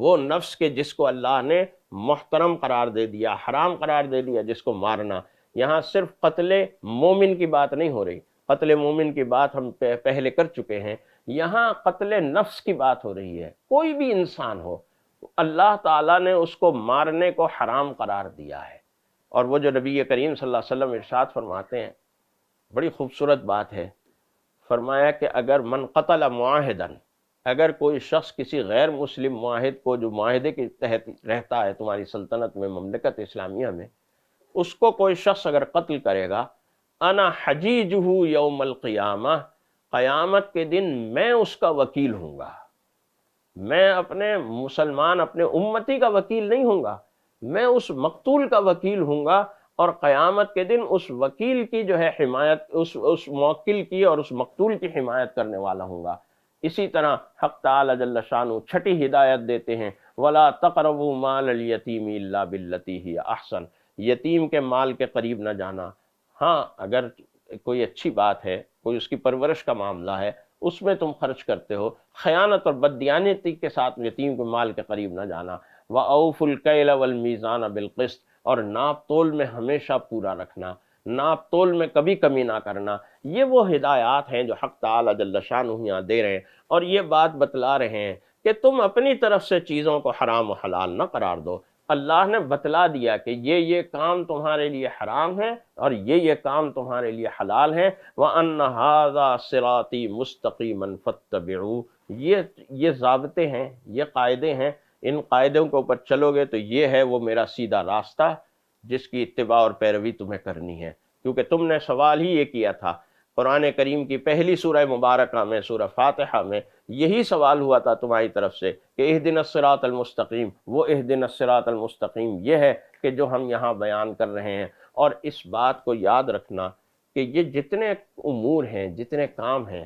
[SPEAKER 2] وہ نفس کے جس کو اللہ نے محترم قرار دے دیا، حرام قرار دے دیا، جس کو مارنا۔ یہاں صرف قتل مومن کی بات نہیں ہو رہی، قتل مومن کی بات ہم پہلے کر چکے ہیں، یہاں قتل نفس کی بات ہو رہی ہے۔ کوئی بھی انسان ہو، اللہ تعالیٰ نے اس کو مارنے کو حرام قرار دیا ہے، اور وہ جو نبی کریم صلی اللہ علیہ وسلم ارشاد فرماتے ہیں، بڑی خوبصورت بات ہے، فرمایا کہ اگر من قتل معاہدن، اگر کوئی شخص کسی غیر مسلم معاہد کو جو معاہدے کے تحت رہتا ہے تمہاری سلطنت میں، مملکت اسلامیہ میں، اس کو کوئی شخص اگر قتل کرے گا، انا حجیجہ یوم القیامہ، قیامت کے دن میں اس کا وکیل ہوں گا، میں اپنے مسلمان، اپنے امتی کا وکیل نہیں ہوں گا، میں اس مقتول کا وکیل ہوں گا، اور قیامت کے دن اس وکیل کی جو ہے حمایت، اس موکل کی اور اس مقتول کی حمایت کرنے والا ہوں گا۔ اسی طرح حق تعالی جل شانہ چھٹی ہدایت دیتے ہیں، وَلَا تَقْرَبُوا مَالَ الْيَتِيمِ إِلَّا بِالَّتِي هِيَ أَحْسَنُ، یتیم کے مال کے قریب نہ جانا۔ ہاں اگر کوئی اچھی بات ہے، کوئی اس کی پرورش کا معاملہ ہے، اس میں تم خرچ کرتے ہو، خیانت اور بددیانتی کے ساتھ یتیم کے مال کے قریب نہ جانا۔ وَأَوْفُوا الْكَيْلَ وَالْمِيزَانَ بِالْقِسْطِ، اور ناپ تول میں ہمیشہ پورا رکھنا، ناپ تول میں کبھی کمی نہ کرنا۔ یہ وہ ہدایات ہیں جو حق تعالی جل شانہ یہاں دے رہے ہیں، اور یہ بات بتلا رہے ہیں کہ تم اپنی طرف سے چیزوں کو حرام و حلال نہ قرار دو۔ اللہ نے بتلا دیا کہ یہ کام تمہارے لیے حرام ہے اور یہ کام تمہارے لیے حلال ہے۔ وَأَنَّ هَذَا صِرَاطِي مُسْتَقِيمًا فَاتَّبِعُوهُ، یہ ضابطے ہیں، یہ قاعدے ہیں، ان قاعدوں کے اوپر چلو گے تو یہ ہے وہ میرا سیدھا راستہ جس کی اتباع اور پیروی تمہیں کرنی ہے۔ کیونکہ تم نے سوال ہی یہ کیا تھا، قرآن کریم کی پہلی سورہ مبارکہ میں، سورہ فاتحہ میں یہی سوال ہوا تھا تمہاری طرف سے کہ اہدنا الصراط المستقیم۔ وہ اہدنا الصراط المستقیم یہ ہے کہ جو ہم یہاں بیان کر رہے ہیں۔ اور اس بات کو یاد رکھنا کہ یہ جتنے امور ہیں، جتنے کام ہیں،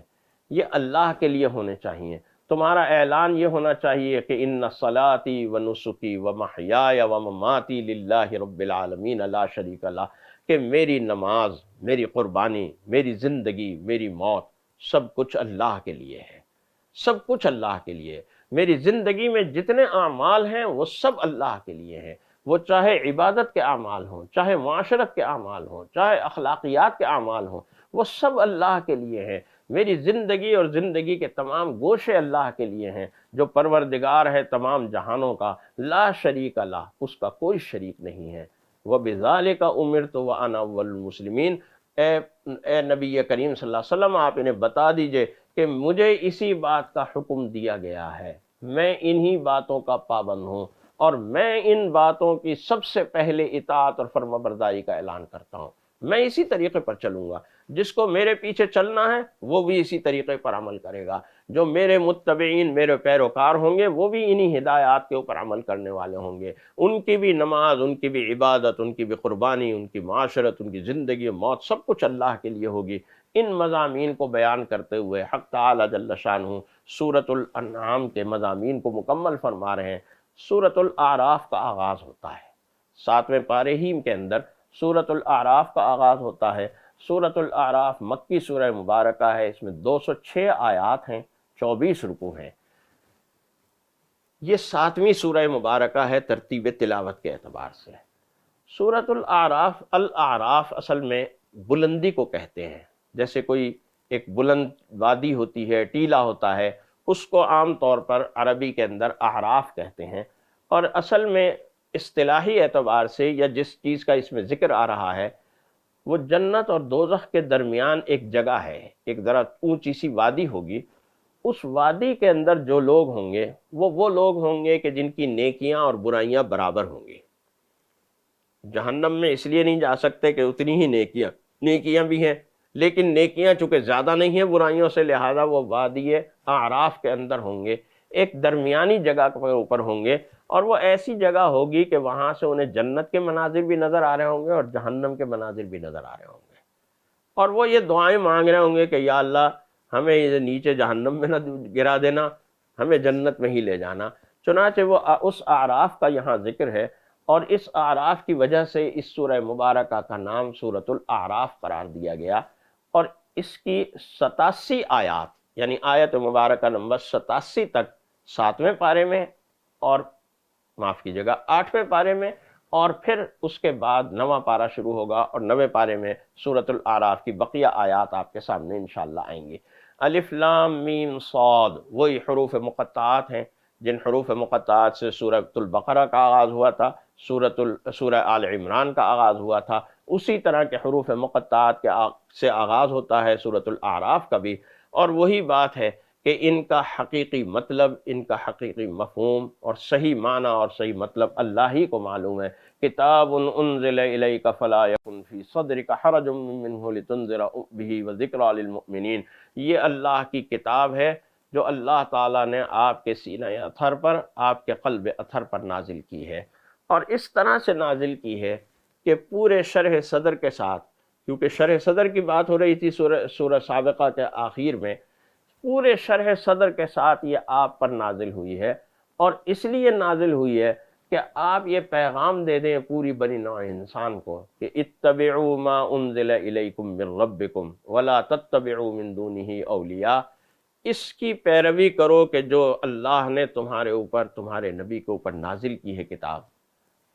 [SPEAKER 2] یہ اللہ کے لیے ہونے چاہیے۔ تمہارا اعلان یہ ہونا چاہیے کہ ان صلاتی و نسکی و محیای و مماتی للہ رب العالمین لا شریک لہ، کہ میری نماز، میری قربانی، میری زندگی، میری موت سب کچھ اللہ کے لیے ہے، سب کچھ اللہ کے لیے۔ میری زندگی میں جتنے اعمال ہیں وہ سب اللہ کے لیے ہیں، وہ چاہے عبادت کے اعمال ہوں، چاہے معاشرت کے اعمال ہوں، چاہے اخلاقیات کے اعمال ہوں، وہ سب اللہ کے لیے ہیں۔ میری زندگی اور زندگی کے تمام گوشے اللہ کے لیے ہیں، جو پروردگار ہے تمام جہانوں کا، لا شریک لہ، اس کا کوئی شریک نہیں ہے۔ وَبِذَالِكَ أُمِرْتُ وَأَنَا أَوَّلُ الْمُسْلِمِينَ، اے نبی کریم صلی اللہ علیہ وسلم، آپ انہیں بتا دیجئے کہ مجھے اسی بات کا حکم دیا گیا ہے، میں انہی باتوں کا پابند ہوں، اور میں ان باتوں کی سب سے پہلے اطاعت اور فرمانبرداری کا اعلان کرتا ہوں۔ میں اسی طریقے پر چلوں گا، جس کو میرے پیچھے چلنا ہے وہ بھی اسی طریقے پر عمل کرے گا، جو میرے متبعین، میرے پیروکار ہوں گے وہ بھی انہی ہدایات کے اوپر عمل کرنے والے ہوں گے۔ ان کی بھی نماز، ان کی بھی عبادت، ان کی بھی قربانی، ان کی معاشرت، ان کی زندگی و موت سب کچھ اللہ کے لیے ہوگی۔ ان مضامین کو بیان کرتے ہوئے حق تعالی جل شانہ سورۃ الانعام کے مضامین کو مکمل فرما رہے ہیں۔ سورۃ الاعراف کا آغاز ہوتا ہے، 7ویں پارے ہی کے اندر سورۃ الاعراف کا آغاز ہوتا ہے۔ سورۃ الاعراف مکی سورہ مبارکہ ہے، اس میں 206 آیات ہیں، 24 رکوع ہیں۔ یہ 7ویں سورہ مبارکہ ہے ترتیب تلاوت کے اعتبار سے۔ سورۃ الاعراف، الاعراف اصل میں بلندی کو کہتے ہیں، جیسے کوئی ایک بلند وادی ہوتی ہے، ٹیلہ ہوتا ہے، اس کو عام طور پر عربی کے اندر اعراف کہتے ہیں۔ اور اصل میں اصطلاحی اعتبار سے یا جس چیز کا اس میں ذکر آ رہا ہے وہ جنت اور دوزخ کے درمیان ایک جگہ ہے، ایک ذرا اونچی سی وادی ہوگی۔ اس وادی کے اندر جو لوگ ہوں گے وہ لوگ ہوں گے کہ جن کی نیکیاں اور برائیاں برابر ہوں گی۔ جہنم میں اس لیے نہیں جا سکتے کہ اتنی ہی نیکیاں بھی ہیں، لیکن نیکیاں چونکہ زیادہ نہیں ہیں برائیوں سے، لہذا وہ وادی اعراف کے اندر ہوں گے، ایک درمیانی جگہ کے اوپر ہوں گے، اور وہ ایسی جگہ ہوگی کہ وہاں سے انہیں جنت کے مناظر بھی نظر آ رہے ہوں گے اور جہنم کے مناظر بھی نظر آ رہے ہوں گے، اور وہ یہ دعائیں مانگ رہے ہوں گے کہ یا اللہ ہمیں یہ نیچے جہنم میں نہ گرا دینا، ہمیں جنت میں ہی لے جانا۔ چنانچہ وہ اس اعراف کا یہاں ذکر ہے، اور اس اعراف کی وجہ سے اس سورہ مبارکہ کا نام سورۃ الاعراف قرار دیا گیا، اور اس کی 87 آیات، یعنی آیت مبارکہ نمبر 87 تک 7ویں پارے میں، اور معاف کیجیے گا 8ویں پارے میں، اور پھر اس کے بعد 9واں پارہ شروع ہوگا، اور 9ویں پارے میں سورۃ الاعراف کی بقیہ آیات آپ کے سامنے انشاءاللہ آئیں گی۔ الف لام میم صاد، وہی حروف مقطعات ہیں جن حروف مقطعات سے سورۃ البقرہ کا آغاز ہوا تھا، سورہ آل عمران کا آغاز ہوا تھا، اسی طرح کے حروف مقطعات سے آغاز ہوتا ہے سورۃ الاعراف کا بھی۔ اور وہی بات ہے کہ ان کا حقیقی مطلب، ان کا حقیقی مفہوم اور صحیح معنی اور صحیح مطلب اللہ ہی کو معلوم ہے۔ کتاب انزل الیک فلا یکن فی صدرک حرج منہ لتنذر بہ وذکریٰ للمؤمنین، یہ اللہ کی کتاب ہے جو اللہ تعالیٰ نے آپ کے سینہ اطہر پر، آپ کے قلب اطہر پر نازل کی ہے، اور اس طرح سے نازل کی ہے کہ پورے شرح صدر کے ساتھ، کیونکہ شرح صدر کی بات ہو رہی تھی سورہ سابقہ کے آخر میں، پورے شرح صدر کے ساتھ یہ آپ پر نازل ہوئی ہے، اور اس لیے نازل ہوئی ہے کہ آپ یہ پیغام دے دیں پوری بنی نوع انسان کو کہ اتبعوا ما انزل الیکم من ربکم ولا تتبعوا من دونہ اولیاء، اس کی پیروی کرو کہ جو اللہ نے تمہارے اوپر، تمہارے نبی کے اوپر نازل کی ہے کتاب،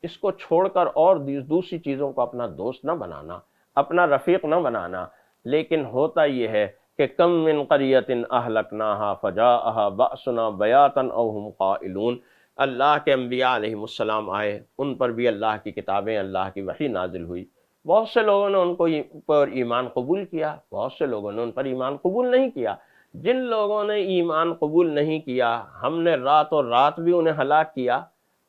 [SPEAKER 2] اس کو چھوڑ کر اور دوسری چیزوں کو اپنا دوست نہ بنانا، اپنا رفیق نہ بنانا۔ لیکن ہوتا یہ ہے کہ کم من قریۃ اہلکناہا فجاءہا بأسنا بیاتا او ہم قائلون، اللہ کے انبیاء علیہ السلام آئے، ان پر بھی اللہ کی کتابیں، اللہ کی وحی نازل ہوئی، بہت سے لوگوں نے ان کو پر ایمان قبول کیا، بہت سے لوگوں نے ان پر ایمان قبول نہیں کیا۔ جن لوگوں نے ایمان قبول نہیں کیا ہم نے راتوں رات بھی انہیں ہلاک کیا،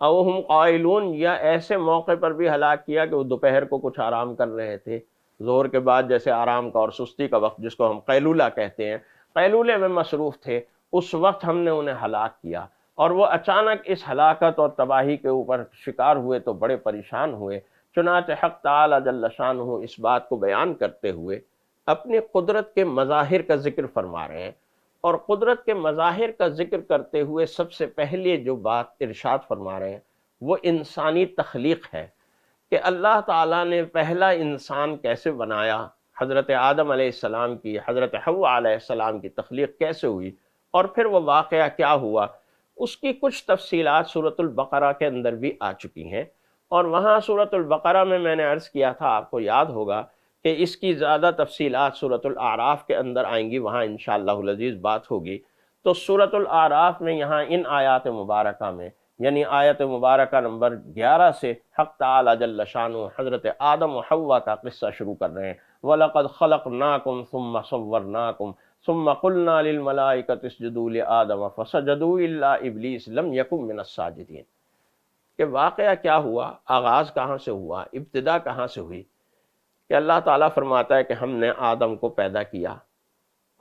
[SPEAKER 2] او ہم قائلون، یا ایسے موقع پر بھی ہلاک کیا کہ وہ دوپہر کو کچھ آرام کر رہے تھے، ظہر کے بعد جیسے آرام کا اور سستی کا وقت جس کو ہم قیلولہ کہتے ہیں، قیلولے میں مصروف تھے، اس وقت ہم نے انہیں ہلاک کیا، اور وہ اچانک اس ہلاکت اور تباہی کے اوپر شکار ہوئے تو بڑے پریشان ہوئے۔ چنانچہ حق تعالی جل شانہ اس بات کو بیان کرتے ہوئے اپنی قدرت کے مظاہر کا ذکر فرما رہے ہیں، اور قدرت کے مظاہر کا ذکر کرتے ہوئے سب سے پہلے جو بات ارشاد فرما رہے ہیں وہ انسانی تخلیق ہے، کہ اللہ تعالیٰ نے پہلا انسان کیسے بنایا، حضرت آدم علیہ السلام کی، حضرت حوا علیہ السلام کی تخلیق کیسے ہوئی، اور پھر وہ واقعہ کیا ہوا، اس کی کچھ تفصیلات سورۃ البقرہ کے اندر بھی آ چکی ہیں، اور وہاں سورۃ البقرہ میں نے عرض کیا تھا، آپ کو یاد ہوگا کہ اس کی زیادہ تفصیلات سورۃ الاعراف کے اندر آئیں گی، وہاں انشاءاللہ العزیز بات ہوگی۔ تو سورۃ الاعراف میں یہاں ان آیات مبارکہ میں، یعنی آیت مبارکہ نمبر 11 سے حق تعالی جل شانہ حضرت آدم و حوا کا قصہ شروع کر رہے ہیں۔ وَلَقَدْ خَلَقْنَاكُمْ ثُمَّ صَوَّرْنَاكُمْ ثُمَّ قُلْنَا لِلْمَلَائِكَةِ اسْجُدُوا لِآدَمَ فَسَجَدُوا إِلَّا إِبْلِيسَ لَمْ يَكُنْ مِنَ السَّاجِدِينَ، کہ واقعہ کیا ہوا، آغاز کہاں سے ہوا، ابتدا کہاں سے ہوئی، کہ اللہ تعالیٰ فرماتا ہے کہ ہم نے آدم کو پیدا کیا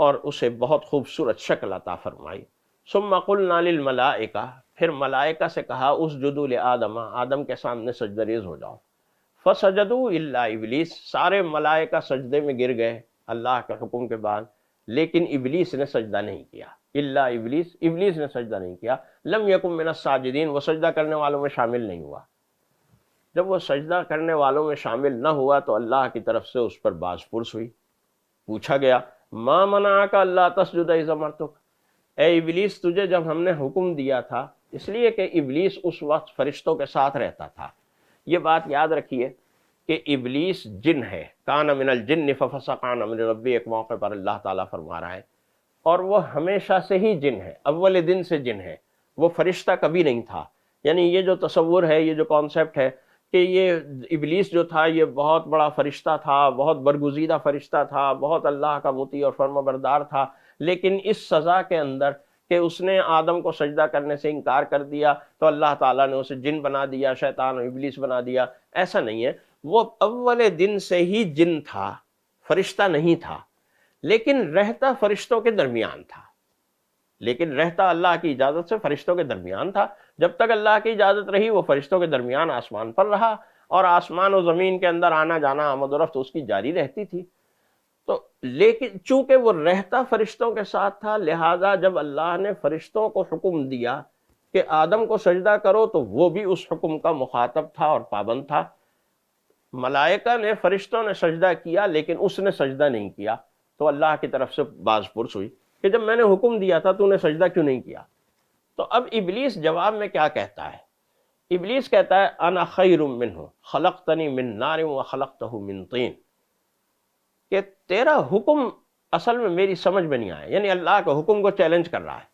[SPEAKER 2] اور اسے بہت خوبصورت شکل عطا فرمائی، ثم قلنا للملائکہ، پھر ملائکہ سے کہا اسجدوا لآدم، آدم کے سامنے سجدہ ریز ہو جاؤ، فسجدوا الا ابلیس، سارے ملائکہ سجدے میں گر گئے اللہ کے حکم کے بعد، لیکن ابلیس نے سجدہ نہیں کیا، الا ابلیس، ابلیس نے سجدہ نہیں کیا، لم یکن من الساجدین، وہ سجدہ کرنے والوں میں شامل نہیں ہوا۔ جب وہ سجدہ کرنے والوں میں شامل نہ ہوا تو اللہ کی طرف سے اس پر باز پرس ہوئی، پوچھا گیا ما منعک اللہ تسجد اذ امرتک، اے ابلیس تجھے جب ہم نے حکم دیا تھا، اس لیے کہ ابلیس اس وقت فرشتوں کے ساتھ رہتا تھا۔ یہ بات یاد رکھیے کہ ابلیس جن ہے، کان من الجن ففسق عن امر ربی، ایک موقع پر اللہ تعالیٰ فرما رہا ہے، اور وہ ہمیشہ سے ہی جن ہے، اول دن سے جن ہے، وہ فرشتہ کبھی نہیں تھا۔ یعنی یہ جو تصور ہے، یہ جو کانسیپٹ ہے کہ یہ ابلیس جو تھا یہ بہت بڑا فرشتہ تھا، بہت برگزیدہ فرشتہ تھا، بہت اللہ کا مطیع اور فرما بردار تھا، لیکن اس سزا کے اندر کہ اس نے آدم کو سجدہ کرنے سے انکار کر دیا تو اللہ تعالیٰ نے اسے جن بنا دیا، شیطان و ابلیس بنا دیا، ایسا نہیں ہے، وہ اول دن سے ہی جن تھا، فرشتہ نہیں تھا، لیکن رہتا فرشتوں کے درمیان تھا، لیکن رہتا اللہ کی اجازت سے فرشتوں کے درمیان تھا۔ جب تک اللہ کی اجازت رہی وہ فرشتوں کے درمیان آسمان پر رہا، اور آسمان و زمین کے اندر آنا جانا، آمد و رفت اس کی جاری رہتی تھی۔ تو لیکن چونکہ وہ رہتا فرشتوں کے ساتھ تھا، لہذا جب اللہ نے فرشتوں کو حکم دیا کہ آدم کو سجدہ کرو تو وہ بھی اس حکم کا مخاطب تھا اور پابند تھا۔ ملائکہ نے، فرشتوں نے سجدہ کیا لیکن اس نے سجدہ نہیں کیا، تو اللہ کی طرف سے باز پرس ہوئی کہ جب میں نے حکم دیا تھا تو نے سجدہ کیوں نہیں کیا؟ تو اب ابلیس جواب میں کیا کہتا ہے؟ ابلیس کہتا ہے انا خیر منہ خلقتنی من نار وخلقتہ من طین، کہ تیرا حکم اصل میں میری سمجھ میں نہیں آیا، یعنی اللہ کے حکم کو چیلنج کر رہا ہے۔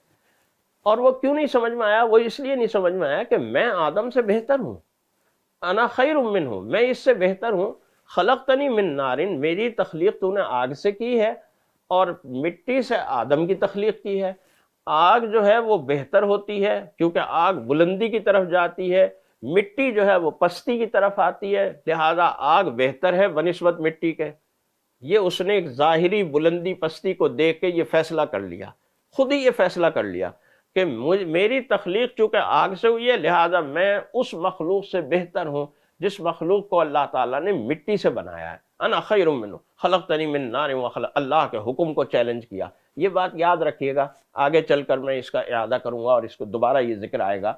[SPEAKER 2] اور وہ کیوں نہیں سمجھ میں آیا؟ وہ اس لیے نہیں سمجھ میں آیا کہ میں آدم سے بہتر ہوں، انا خیر منہ، میں اس سے بہتر ہوں، خلقتنی من نار، میری تخلیق تو نے آگ سے کی ہے، اور مٹی سے آدم کی تخلیق کی ہے۔ آگ جو ہے وہ بہتر ہوتی ہے کیونکہ آگ بلندی کی طرف جاتی ہے، مٹی جو ہے وہ پستی کی طرف آتی ہے، لہذا آگ بہتر ہے بنسبت مٹی کے۔ یہ اس نے ایک ظاہری بلندی پستی کو دیکھ کے یہ فیصلہ کر لیا، خود ہی یہ فیصلہ کر لیا کہ میری تخلیق چونکہ آگ سے ہوئی ہے، لہٰذا میں اس مخلوق سے بہتر ہوں جس مخلوق کو اللہ تعالیٰ نے مٹی سے بنایا ہے۔ انا خیر منہ خلقتنی من نار وخلق، اللہ کے حکم کو چیلنج کیا۔ یہ بات یاد رکھیے گا، آگے چل کر میں اس کا اعادہ کروں گا اور اس کو دوبارہ یہ ذکر آئے گا۔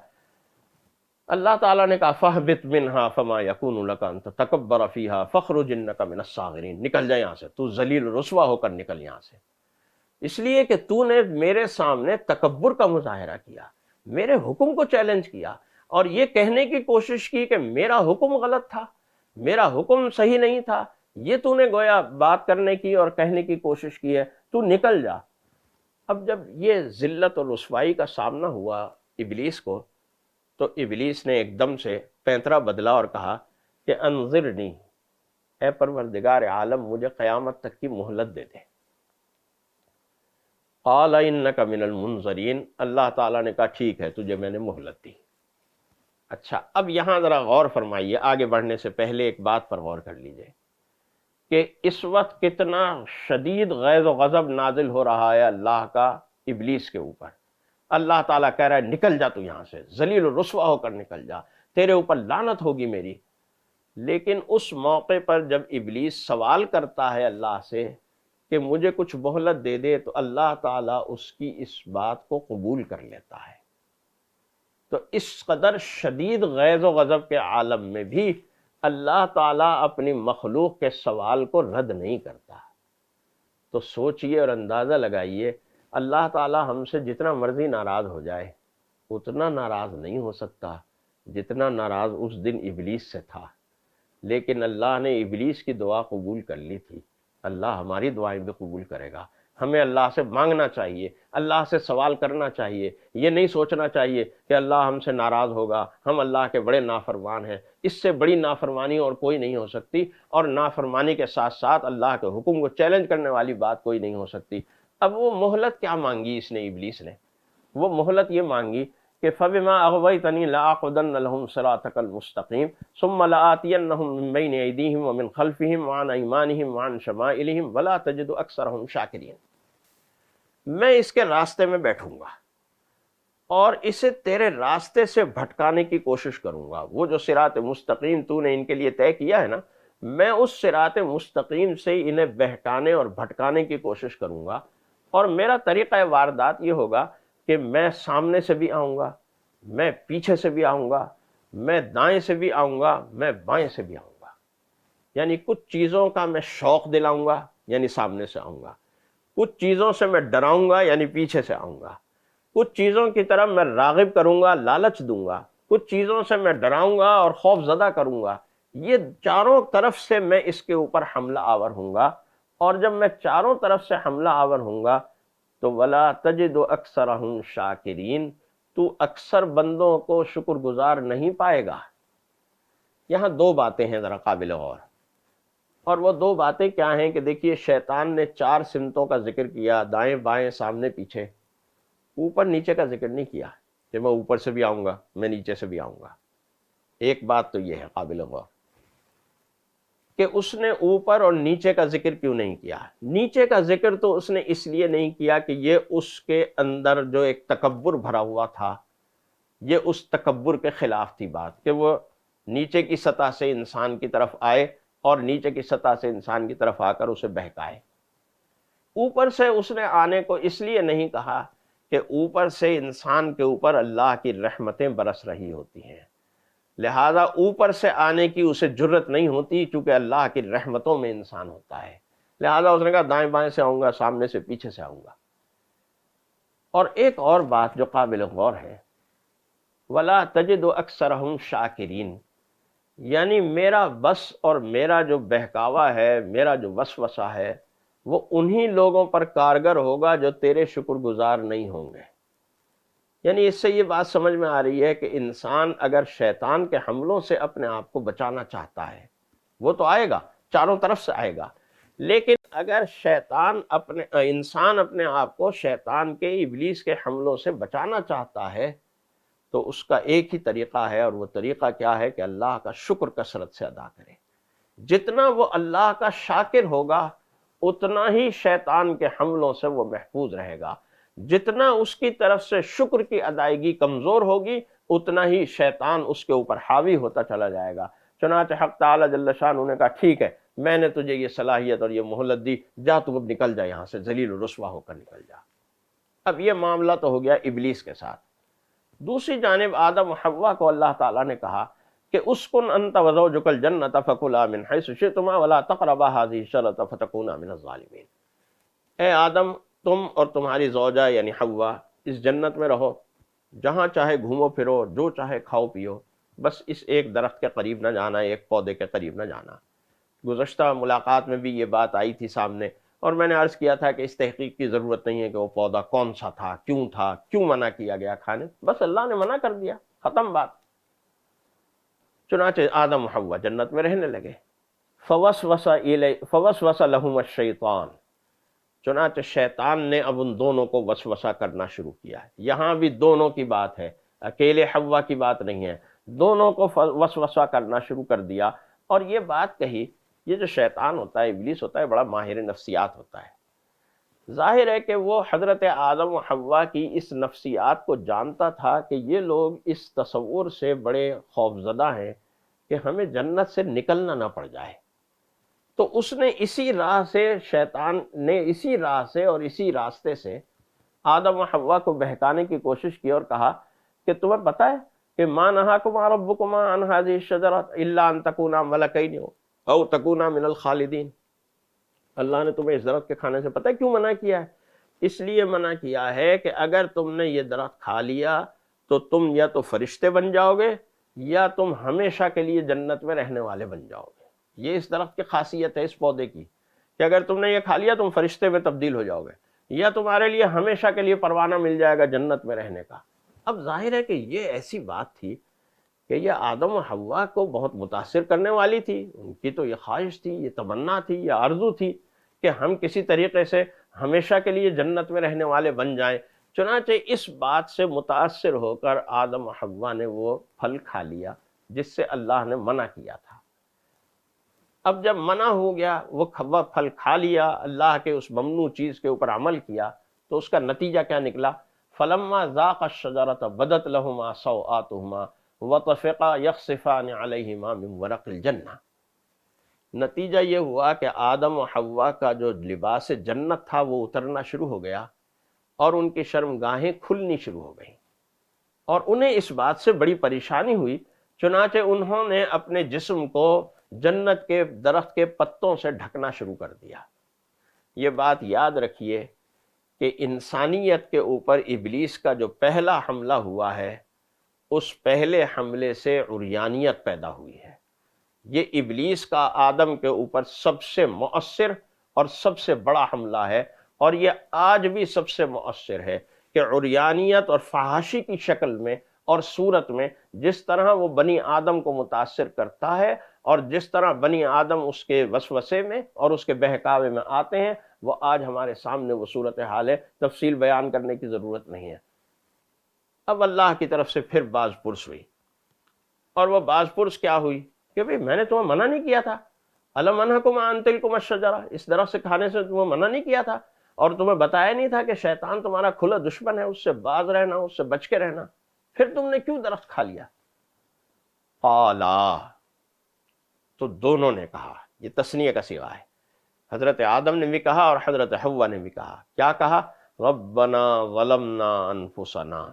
[SPEAKER 2] اللہ تعالیٰ نے کہا فَاهْبِطْ مِنْهَا فَمَا يَكُونُ لَكَ أَن تَتَكَبَّرَ فِيهَا فَاخْرُجْ إِنَّكَ مِنَ الصَّاغِرِينَ، نکل جا یہاں سے، تو ذلیل رسوا ہو کر نکل یہاں سے، اس لیے کہ تو نے میرے سامنے تکبر کا مظاہرہ کیا، میرے حکم کو چیلنج کیا اور یہ کہنے کی کوشش کی کہ میرا حکم غلط تھا، میرا حکم صحیح نہیں تھا، یہ تو نے گویا بات کرنے کی اور کہنے کی کوشش کی ہے، تو نکل جا۔ اب جب یہ ذلت اور رسوائی کا سامنا ہوا ابلیس کو، تو ابلیس نے ایک دم سے پینترا بدلا اور کہا کہ انظرنی، اے پروردگار عالم مجھے قیامت تک کی مہلت دے دے۔ قال انک من المنظرین، اللہ تعالیٰ نے کہا ٹھیک ہے تجھے میں نے مہلت دی۔ اچھا، اب یہاں ذرا غور فرمائیے، آگے بڑھنے سے پہلے ایک بات پر غور کر لیجئے کہ اس وقت کتنا شدید غیظ و غضب نازل ہو رہا ہے اللہ کا ابلیس کے اوپر۔ اللہ تعالیٰ کہہ رہا ہے نکل جا تو یہاں سے، ذلیل و رسوا ہو کر نکل جا، تیرے اوپر لعنت ہوگی میری۔ لیکن اس موقع پر جب ابلیس سوال کرتا ہے اللہ سے کہ مجھے کچھ مہلت دے دے، تو اللہ تعالیٰ اس کی اس بات کو قبول کر لیتا ہے۔ تو اس قدر شدید غیظ و غضب کے عالم میں بھی اللہ تعالیٰ اپنی مخلوق کے سوال کو رد نہیں کرتا۔ تو سوچئے اور اندازہ لگائیے، اللہ تعالیٰ ہم سے جتنا مرضی ناراض ہو جائے اتنا ناراض نہیں ہو سکتا جتنا ناراض اس دن ابلیس سے تھا۔ لیکن اللہ نے ابلیس کی دعا قبول کر لی تھی، اللہ ہماری دعائیں بھی قبول کرے گا۔ ہمیں اللہ سے مانگنا چاہیے، اللہ سے سوال کرنا چاہیے، یہ نہیں سوچنا چاہیے کہ اللہ ہم سے ناراض ہوگا، ہم اللہ کے بڑے نافرمان ہیں۔ اس سے بڑی نافرمانی اور کوئی نہیں ہو سکتی، اور نافرمانی کے ساتھ ساتھ اللہ کے حکم کو چیلنج کرنے والی بات کوئی نہیں ہو سکتی۔ اب وہ مہلت کیا مانگی اس نے، ابلیس نے؟ وہ مہلت یہ مانگی کہ فَبِمَا أَغْوَيْتَنِي لَأَقْعُدَنَّ لَهُمْ صِرَاطَكَ الْمُسْتَقِيمَ ثُمَّ لَآتِيَنَّهُمْ مِنْ بَيْنِ أَيْدِيهِمْ وَمِنْ خَلْفِهِمْ وَعَنْ أَيْمَانِهِمْ وَعَنْ شَمَائِلِهِمْ وَلَا تَجِدُ أَكْثَرَهُمْ شَاكِرِينَ، میں اس کے راستے میں بیٹھوں گا اور اسے تیرے راستے سے بھٹکانے کی کوشش کروں گا۔ وہ جو صراط مستقیم تو نے ان کے لیے طے کیا ہے نا، میں اس صراط مستقیم سے انہیں بہکانے اور بھٹکانے کی کوشش کروں گا، اور میرا طریقہ واردات یہ ہوگا کہ میں سامنے سے بھی آؤں گا، میں پیچھے سے بھی آؤں گا، میں دائیں سے بھی آؤں گا، میں بائیں سے بھی آؤں گا۔ یعنی کچھ چیزوں کا میں شوق دلاؤں گا، یعنی سامنے سے آؤں گا، کچھ چیزوں سے میں ڈراؤں گا، یعنی پیچھے سے آؤں گا، کچھ چیزوں کی طرف میں راغب کروں گا، لالچ دوں گا، کچھ چیزوں سے میں ڈراؤں گا اور خوف زدہ کروں گا۔ یہ چاروں طرف سے میں اس کے اوپر حملہ آور ہوں گا، اور جب میں چاروں طرف سے حملہ آور ہوں گا تو وَلَا تَجِدُ أَكْثَرَهُمْ شَاكِرِينَ، تو اکثر بندوں کو شکر گزار نہیں پائے گا۔ یہاں دو باتیں ہیں ذرا قابل غور، اور وہ دو باتیں کیا ہیں کہ دیکھیے، شیطان نے 4 سمتوں کا ذکر کیا، دائیں بائیں سامنے پیچھے، اوپر نیچے کا ذکر نہیں کیا کہ میں اوپر سے بھی آؤں گا، میں نیچے سے بھی آؤں گا۔ ایک بات تو یہ ہے قابل غور کہ اس نے اوپر اور نیچے کا ذکر کیوں نہیں کیا۔ نیچے کا ذکر تو اس نے اس لیے نہیں کیا کہ یہ اس کے اندر جو ایک تکبر بھرا ہوا تھا، یہ اس تکبر کے خلاف تھی بات کہ وہ نیچے کی سطح سے انسان کی طرف آئے اور نیچے کی سطح سے انسان کی طرف آ کر اسے بہکائے۔ اوپر سے اس نے آنے کو اس لیے نہیں کہا کہ اوپر سے انسان کے اوپر اللہ کی رحمتیں برس رہی ہوتی ہیں، لہذا اوپر سے آنے کی اسے جرت نہیں ہوتی، چونکہ اللہ کی رحمتوں میں انسان ہوتا ہے، لہذا اس نے کہا دائیں بائیں سے آؤں گا، سامنے سے پیچھے سے آؤں گا۔ اور ایک اور بات جو قابل غور ہے، وَلَا تَجِدُ أَكْثَرَهُمْ شَاكِرِينَ، یعنی میرا بس اور میرا جو بہکاوا ہے، میرا جو وسوسہ ہے، وہ انہی لوگوں پر کارگر ہوگا جو تیرے شکر گزار نہیں ہوں گے۔ یعنی اس سے یہ بات سمجھ میں آ رہی ہے کہ انسان اگر شیطان کے حملوں سے اپنے آپ کو بچانا چاہتا ہے، وہ تو آئے گا، چاروں طرف سے آئے گا، لیکن اگر انسان اپنے آپ کو شیطان کے، ابلیس کے حملوں سے بچانا چاہتا ہے، تو اس کا ایک ہی طریقہ ہے، اور وہ طریقہ کیا ہے کہ اللہ کا شکر کثرت سے ادا کرے۔ جتنا وہ اللہ کا شاکر ہوگا اتنا ہی شیطان کے حملوں سے وہ محفوظ رہے گا۔ جتنا اس کی طرف سے شکر کی ادائیگی کمزور ہوگی اتنا ہی شیطان اس کے اوپر حاوی ہوتا چلا جائے گا۔ چنانچہ حق تعالیٰ جل شانہ نے کہا ٹھیک ہے، میں نے تجھے یہ صلاحیت اور یہ مہلت دی، جا تم اب نکل جا یہاں سے، ذلیل و رسوا ہو کر نکل جا۔ اب یہ معاملہ تو ہو گیا ابلیس کے ساتھ۔ دوسری جانب آدم و حوا کو اللہ تعالیٰ نے کہا کہ اسکن انت وزوجک الجنۃ فکلا من حیث شئتما ولا تقربا هذه الشجرۃ فتکونا من الظالمین۔ اے آدم، تم اور تمہاری زوجہ یعنی حوا اس جنت میں رہو، جہاں چاہے گھومو پھرو، جو چاہے کھاؤ پیو، بس اس ایک درخت کے قریب نہ جانا، ایک پودے کے قریب نہ جانا۔ گزشتہ ملاقات میں بھی یہ بات آئی تھی سامنے، اور میں نے عرض کیا تھا کہ اس تحقیق کی ضرورت نہیں ہے کہ وہ پودا کون سا تھا، کیوں منع کیا گیا کھانے، بس اللہ نے منع کر دیا، ختم بات۔ چنانچہ آدم و حوا جنت میں رہنے لگے۔ فوسوس لہما الشیطان، چنانچہ شیطان نے اب ان دونوں کو وسوسہ کرنا شروع کیا ہے۔ یہاں بھی دونوں کی بات ہے، اکیلے حوا کی بات نہیں ہے، دونوں کو وسوسہ کرنا شروع کر دیا۔ اور یہ بات کہی، یہ جو شیطان ہوتا ہے، ابلیس ہوتا ہے، بڑا ماہر نفسیات ہوتا ہے۔ ظاہر ہے کہ وہ حضرت آدم و حوا کی اس نفسیات کو جانتا تھا کہ یہ لوگ اس تصور سے بڑے خوفزدہ ہیں کہ ہمیں جنت سے نکلنا نہ پڑ جائے، تو اس نے اسی راہ سے، شیطان نے اسی راہ سے اور اسی راستے سے آدم و حوا کو بہکانے کی کوشش کی اور کہا کہ تمہیں پتہ ہے کہ ما نہاکما ربکما عن هذه الشجرۃ الا ان تکونا ملکین او تکونا من الخالدین۔ اللہ نے تمہیں اس درخت کے کھانے سے پتہ ہے کیوں منع کیا ہے؟ اس لیے منع کیا ہے کہ اگر تم نے یہ درخت کھا لیا تو تم یا تو فرشتے بن جاؤ گے یا تم ہمیشہ کے لیے جنت میں رہنے والے بن جاؤ گے۔ یہ اس درخت کی خاصیت ہے، اس پودے کی، کہ اگر تم نے یہ کھا لیا تم فرشتے میں تبدیل ہو جاؤ گے، یا تمہارے لیے ہمیشہ کے لیے پروانہ مل جائے گا جنت میں رہنے کا۔ اب ظاہر ہے کہ یہ ایسی بات تھی کہ یہ آدم و حوا کو بہت متاثر کرنے والی تھی، ان کی تو یہ خواہش تھی، یہ تمنا تھی، یہ آرزو تھی کہ ہم کسی طریقے سے ہمیشہ کے لیے جنت میں رہنے والے بن جائیں۔ چنانچہ اس بات سے متاثر ہو کر آدم و حوا نے وہ پھل کھا لیا جس سے اللہ نے منع کیا تھا۔ اب جب منع ہو گیا، وہ پھل کھا لیا، اللہ کے اس ممنوع چیز کے اوپر عمل کیا، تو اس کا نتیجہ کیا نکلا؟ فلما ذاق الشجرۃ بدت لہما سوآتہما وطفقا یخصفان علیہما من ورق الجنہ۔ نتیجہ یہ ہوا کہ آدم و حوا کا جو لباس جنت تھا وہ اترنا شروع ہو گیا اور ان کی شرمگاہیں کھلنی شروع ہو گئیں، اور انہیں اس بات سے بڑی پریشانی ہوئی، چنانچہ انہوں نے اپنے جسم کو جنت کے درخت کے پتوں سے ڈھکنا شروع کر دیا۔ یہ بات یاد رکھیے کہ انسانیت کے اوپر ابلیس کا جو پہلا حملہ ہوا ہے، اس پہلے حملے سے عریانیت پیدا ہوئی ہے۔ یہ ابلیس کا آدم کے اوپر سب سے مؤثر اور سب سے بڑا حملہ ہے، اور یہ آج بھی سب سے مؤثر ہے کہ عریانیت اور فحاشی کی شکل میں اور صورت میں جس طرح وہ بنی آدم کو متاثر کرتا ہے، اور جس طرح بنی آدم اس کے وسوسے میں اور اس کے بہکاوے میں آتے ہیں، وہ آج ہمارے سامنے وہ صورتحال ہے، تفصیل بیان کرنے کی ضرورت نہیں ہے۔ اب اللہ کی طرف سے پھر باز پرس ہوئی، اور وہ باز پرس کیا ہوئی کہ بھئی میں نے تمہیں منع نہیں کیا تھا، الم انہکم عن تلکم الشجرہ، اس درخت سے کھانے سے تمہیں منع نہیں کیا تھا، اور تمہیں بتایا نہیں تھا کہ شیطان تمہارا کھلا دشمن ہے، اس سے باز رہنا، اس سے بچ کے رہنا، پھر تم نے کیوں درخت کھا لیا؟ قالا، تو دونوں نے کہا، یہ تثنیہ کا صیغہ ہے، حضرت آدم نے بھی کہا اور حضرت حوا نے بھی کہا۔ کیا کہا؟ ربنا ظلمنا انفسنا،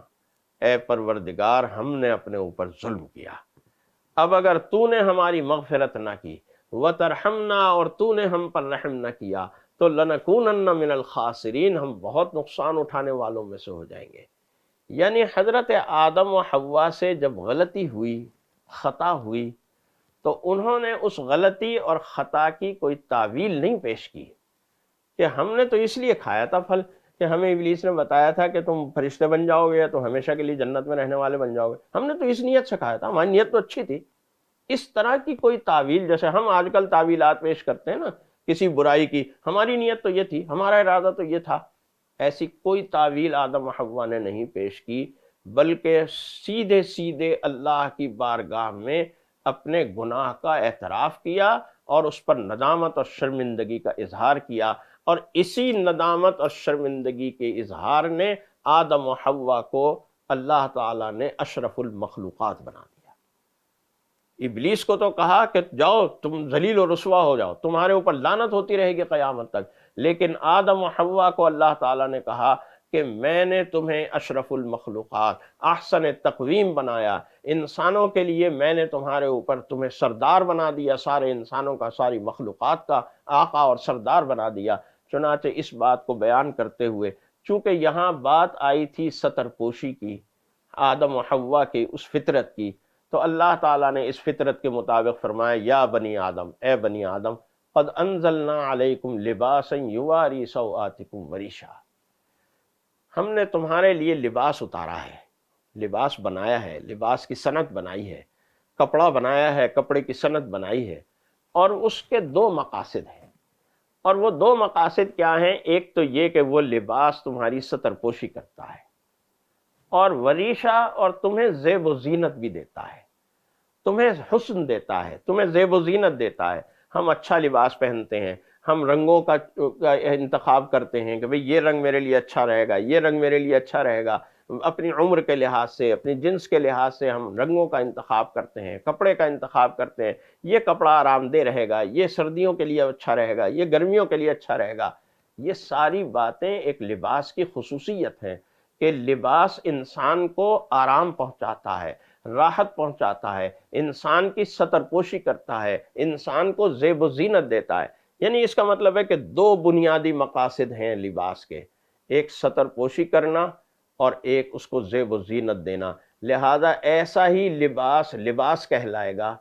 [SPEAKER 2] اے پروردگار ہم نے اپنے اوپر ظلم کیا، اب اگر تو نے ہماری مغفرت نہ کی، وترحمنا، اور تو نے ہم پر رحم نہ کیا، تو لنکونن من الخاسرین، ہم بہت نقصان اٹھانے والوں میں سے ہو جائیں گے۔ یعنی حضرت آدم و حوا سے جب غلطی ہوئی، خطا ہوئی، تو انہوں نے اس غلطی اور خطا کی کوئی تعویل نہیں پیش کی کہ ہم نے تو اس لیے کھایا تھا پھل کہ ہمیں ابلیس نے بتایا تھا کہ تم فرشتے بن جاؤ گے یا تو ہمیشہ کے لیے جنت میں رہنے والے بن جاؤ گے، ہم نے تو اس نیت سے کھایا تھا، ہماری نیت تو اچھی تھی۔ اس طرح کی کوئی تعویل، جیسے ہم آج کل تعویلات پیش کرتے ہیں نا کسی برائی کی، ہماری نیت تو یہ تھی، ہمارا ارادہ تو یہ تھا، ایسی کوئی تعویل آدم و حوا نے نہیں پیش کی، بلکہ سیدھے سیدھے اللہ کی بارگاہ میں اپنے گناہ کا اعتراف کیا اور اس پر ندامت اور شرمندگی کا اظہار کیا۔ اور اسی ندامت اور شرمندگی کے اظہار نے آدم و حوا کو اللہ تعالیٰ نے اشرف المخلوقات بنا دیا۔ ابلیس کو تو کہا کہ جاؤ تم ذلیل و رسوا ہو جاؤ، تمہارے اوپر لعنت ہوتی رہے گی قیامت تک، لیکن آدم و حوا کو اللہ تعالیٰ نے کہا کہ میں نے تمہیں اشرف المخلوقات، احسن تقویم بنایا، انسانوں کے لیے میں نے تمہیں سردار بنا دیا، سارے انسانوں کا، ساری مخلوقات کا آقا اور سردار بنا دیا۔ چنانچہ اس بات کو بیان کرتے ہوئے، چونکہ یہاں بات آئی تھی ستر پوشی کی، آدم و حوا کی اس فطرت کی، تو اللہ تعالیٰ نے اس فطرت کے مطابق فرمایا یا بنی آدم، اے بنی آدم، قد انزلنا علیکم لباسا یواری سوآتکم وریشا، ہم نے تمہارے لیے لباس اتارا ہے، لباس بنایا ہے، لباس کی صنعت بنائی ہے، کپڑا بنایا ہے، کپڑے کی صنعت بنائی ہے، اور اس کے دو مقاصد ہیں، اور وہ دو مقاصد کیا ہیں؟ ایک تو یہ کہ وہ لباس تمہاری ستر پوشی کرتا ہے، اور وریشہ، اور تمہیں زیب و زینت بھی دیتا ہے، تمہیں حسن دیتا ہے، تمہیں زیب و زینت دیتا ہے۔ ہم اچھا لباس پہنتے ہیں، ہم رنگوں کا انتخاب کرتے ہیں کہ بھئی یہ رنگ میرے لیے اچھا رہے گا، یہ رنگ میرے لیے اچھا رہے گا، اپنی عمر کے لحاظ سے، اپنی جنس کے لحاظ سے ہم رنگوں کا انتخاب کرتے ہیں، کپڑے کا انتخاب کرتے ہیں، یہ کپڑا آرام دہ رہے گا، یہ سردیوں کے لیے اچھا رہے گا، یہ گرمیوں کے لیے اچھا رہے گا۔ یہ ساری باتیں ایک لباس کی خصوصیت ہیں کہ لباس انسان کو آرام پہنچاتا ہے، راحت پہنچاتا ہے، انسان کی ستر پوشی کرتا ہے، انسان کو زیب و زینت دیتا ہے۔ یعنی اس کا مطلب ہے کہ دو بنیادی مقاصد ہیں لباس کے، ایک ستر پوشی کرنا اور ایک اس کو زیب و زینت دینا۔ لہذا ایسا ہی لباس کہلائے گا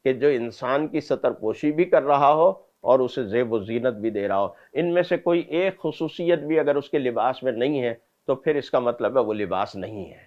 [SPEAKER 2] کہ جو انسان کی ستر پوشی بھی کر رہا ہو اور اسے زیب و زینت بھی دے رہا ہو۔ ان میں سے کوئی ایک خصوصیت بھی اگر اس کے لباس میں نہیں ہے تو پھر اس کا مطلب ہے وہ لباس نہیں ہے۔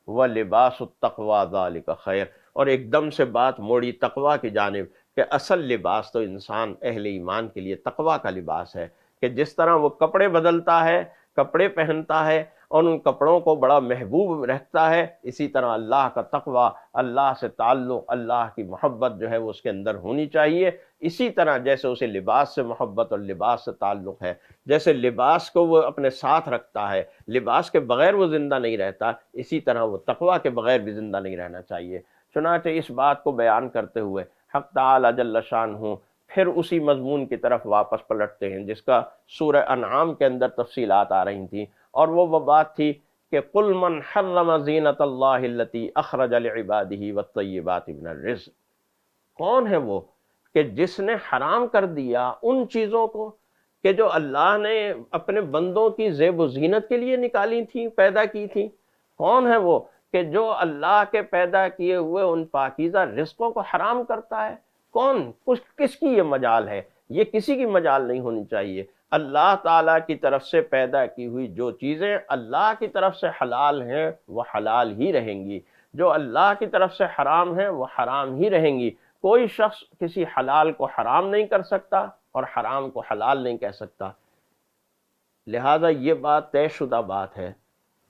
[SPEAKER 2] وَلِبَاسُ التَّقْوَىٰ ذَلِكَ خَيْرٌ، اور ایک دم سے بات موڑی تقویٰ کی جانب کہ اصل لباس تو انسان اہل ایمان کے لیے تقویٰ کا لباس ہے، کہ جس طرح وہ کپڑے بدلتا ہے، کپڑے پہنتا ہے اور ان کپڑوں کو بڑا محبوب رکھتا ہے، اسی طرح اللہ کا تقویٰ، اللہ سے تعلق، اللہ کی محبت جو ہے وہ اس کے اندر ہونی چاہیے۔ اسی طرح جیسے اسے لباس سے محبت اور لباس سے تعلق ہے، جیسے لباس کو وہ اپنے ساتھ رکھتا ہے، لباس کے بغیر وہ زندہ نہیں رہتا، اسی طرح وہ تقویٰ کے بغیر بھی زندہ نہیں رہنا چاہیے۔ چنانچہ اس بات کو بیان کرتے ہوئے حق تعالی جل شانہ پھر اسی مضمون کی طرف واپس پلٹتے ہیں جس کا سورہ انعام کے اندر تفصیلات آ رہی تھیں، اور وہ بات تھی کہ قل من حرم زینت اللہ التی اخرج لعبادہ والطیبات من الرزق، کون ہے وہ کہ جس نے حرام کر دیا ان چیزوں کو کہ جو اللہ نے اپنے بندوں کی زیب و زینت کے لیے نکالی تھی، پیدا کی تھی؟ کون ہے وہ کہ جو اللہ کے پیدا کیے ہوئے ان پاکیزہ رزقوں کو حرام کرتا ہے؟ کون؟ کس کی یہ مجال ہے؟ یہ کسی کی مجال نہیں ہونی چاہیے۔ اللہ تعالیٰ کی طرف سے پیدا کی ہوئی جو چیزیں اللہ کی طرف سے حلال ہیں وہ حلال ہی رہیں گی، جو اللہ کی طرف سے حرام ہیں وہ حرام ہی رہیں گی۔ کوئی شخص کسی حلال کو حرام نہیں کر سکتا اور حرام کو حلال نہیں کہہ سکتا۔ لہذا یہ بات طے شدہ بات ہے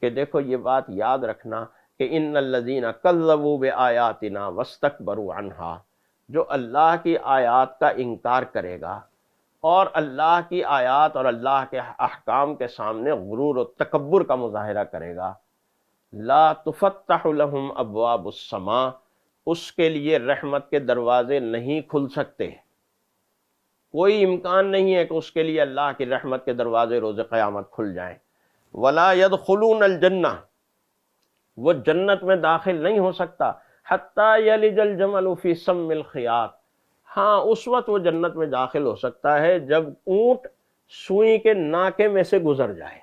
[SPEAKER 2] کہ دیکھو یہ بات یاد رکھنا کہ ان الذین کذبوا بآیاتنا واستکبروا عنہا، جو اللہ کی آیات کا انکار کرے گا اور اللہ کی آیات اور اللہ کے احکام کے سامنے غرور و تکبر کا مظاہرہ کرے گا، لا تفتح لہم ابواب السماء، اس کے لیے رحمت کے دروازے نہیں کھل سکتے۔ کوئی امکان نہیں ہے کہ اس کے لیے اللہ کی رحمت کے دروازے روز قیامت کھل جائیں۔ ولا يدخلون الجنہ، وہ جنت میں داخل نہیں ہو سکتا، حتی یلج الجمل فی سم الخیاط، ہاں اس وقت وہ جنت میں داخل ہو سکتا ہے جب اونٹ سوئی کے ناکے میں سے گزر جائے،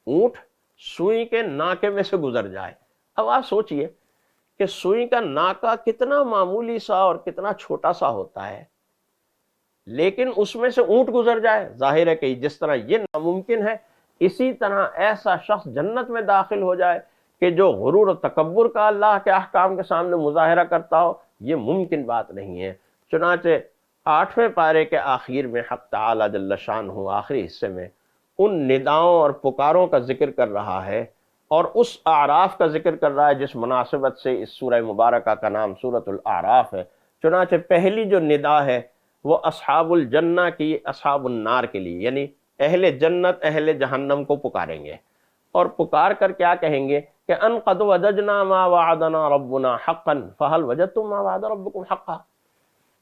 [SPEAKER 2] اونٹ سوئی کے ناکے میں سے گزر جائے۔ اب آپ سوچئے کہ سوئی کا ناکا کتنا معمولی سا اور کتنا چھوٹا سا ہوتا ہے، لیکن اس میں سے اونٹ گزر جائے، ظاہر ہے کہ جس طرح یہ ناممکن ہے، اسی طرح ایسا شخص جنت میں داخل ہو جائے کہ جو غرور و تکبر کا اللہ کے احکام کے سامنے مظاہرہ کرتا ہو، یہ ممکن بات نہیں ہے۔ چنانچہ 8ویں پارے کے آخر میں حق تعالی جل شانہ آخری حصے میں ان نداؤں اور پکاروں کا ذکر کر رہا ہے اور اس اعراف کا ذکر کر رہا ہے جس مناسبت سے اس سورہ مبارکہ کا نام سورۃ الاعراف ہے۔ چنانچہ پہلی جو ندا ہے وہ اصحاب الجنہ کی اصحاب النار کے لیے، یعنی اہل جنت اہل جہنم کو پکاریں گے، اور پکار کر کیا کہیں گے کہ ان قد وجدنا ما وعدنا ربنا حقا فهل وجدتم ما وعد ربكم حقا،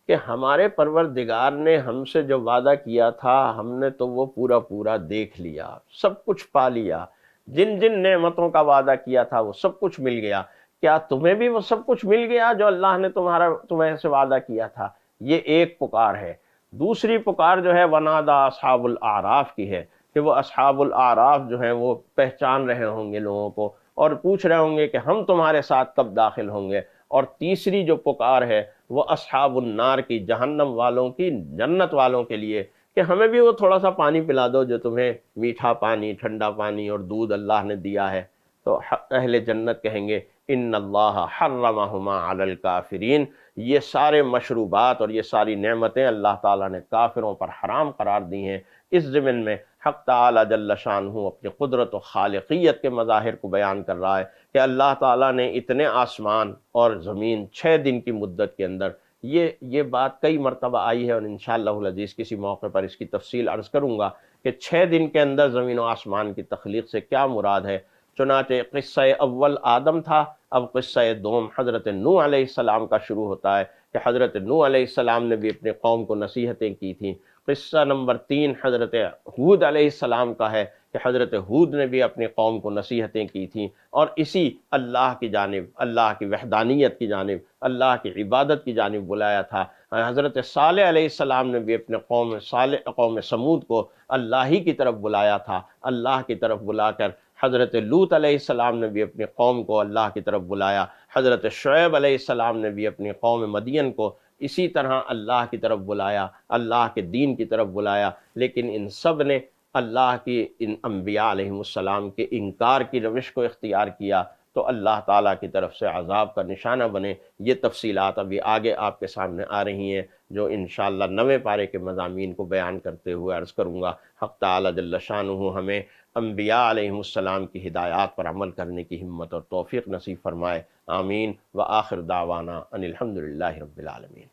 [SPEAKER 2] کہ ہمارے پروردگار نے ہم سے جو وعدہ کیا تھا ہم نے تو وہ پورا پورا دیکھ لیا، سب کچھ پا لیا، جن جن نعمتوں کا وعدہ کیا تھا وہ سب کچھ مل گیا، کیا تمہیں بھی وہ سب کچھ مل گیا جو اللہ نے تمہیں سے وعدہ کیا تھا؟ یہ ایک پکار ہے۔ دوسری پکار جو ہے ونادا اصحاب الاعراف کی ہے، کہ وہ اصحاب الاعراف جو ہیں وہ پہچان رہے ہوں گے لوگوں کو اور پوچھ رہے ہوں گے کہ ہم تمہارے ساتھ کب داخل ہوں گے۔ اور تیسری جو پکار ہے وہ اصحاب النار کی، جہنم والوں کی، جنت والوں کے لیے، کہ ہمیں بھی وہ تھوڑا سا پانی پلا دو جو تمہیں میٹھا پانی، ٹھنڈا پانی اور دودھ اللہ نے دیا ہے۔ تو اہل جنت کہیں گے ان اللہ حرمہما علی الکافرین، یہ سارے مشروبات اور یہ ساری نعمتیں اللہ تعالیٰ نے کافروں پر حرام قرار دی ہیں۔ اس ضمن میں حق تعالیٰ جل شانہ اپنی قدرت و خالقیت کے مظاہر کو بیان کر رہا ہے کہ اللہ تعالیٰ نے اتنے آسمان اور زمین 6 دن کی مدت کے اندر، یہ بات کئی مرتبہ آئی ہے اور انشاءاللہ العزیز کسی موقع پر اس کی تفصیل عرض کروں گا کہ 6 دن کے اندر زمین و آسمان کی تخلیق سے کیا مراد ہے۔ چنانچہ قصہ اول آدم تھا، اب قصہ دوم حضرت نوح علیہ السلام کا شروع ہوتا ہے کہ حضرت نوح علیہ السلام نے بھی اپنے قوم کو نصیحتیں کی تھیں۔ قصہ نمبر 3 حضرت ہود علیہ السلام کا ہے کہ حضرت ہود نے بھی اپنی قوم کو نصیحتیں کی تھیں، اور اسی اللہ کی جانب، اللہ کی وحدانیت کی جانب، اللہ کی عبادت کی جانب بلایا تھا۔ حضرت صالح علیہ السلام نے بھی اپنے قوم سمود کو اللہ ہی کی طرف بلایا تھا، اللہ کی طرف بلا کر۔ حضرت لوط علیہ السلام نے بھی اپنی قوم کو اللہ کی طرف بلایا، حضرت شعیب علیہ السلام نے بھی اپنی قوم مدین کو اسی طرح اللہ کی طرف بلایا، اللہ کے دین کی طرف بلایا، لیکن ان سب نے اللہ کی ان انبیاء علیہ السلام کے انکار کی روش کو اختیار کیا، تو اللہ تعالیٰ کی طرف سے عذاب کا نشانہ بنے۔ یہ تفصیلات ابھی آگے آپ کے سامنے آ رہی ہیں جو انشاءاللہ 9ویں پارے کے مضامین کو بیان کرتے ہوئے عرض کروں گا۔ حق تعالیٰ جل شانہ ہمیں انبیاء علیہ السلام کی ہدایات پر عمل کرنے کی ہمت اور توفیق نصیب فرمائے، آمین۔ وآخر دعوانا ان الحمدللہ رب العالمین۔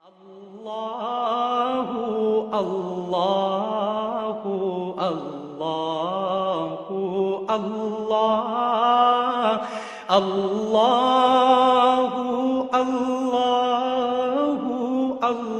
[SPEAKER 1] اللہ اللہ اللہ اللہ اللہ اللہ اللہ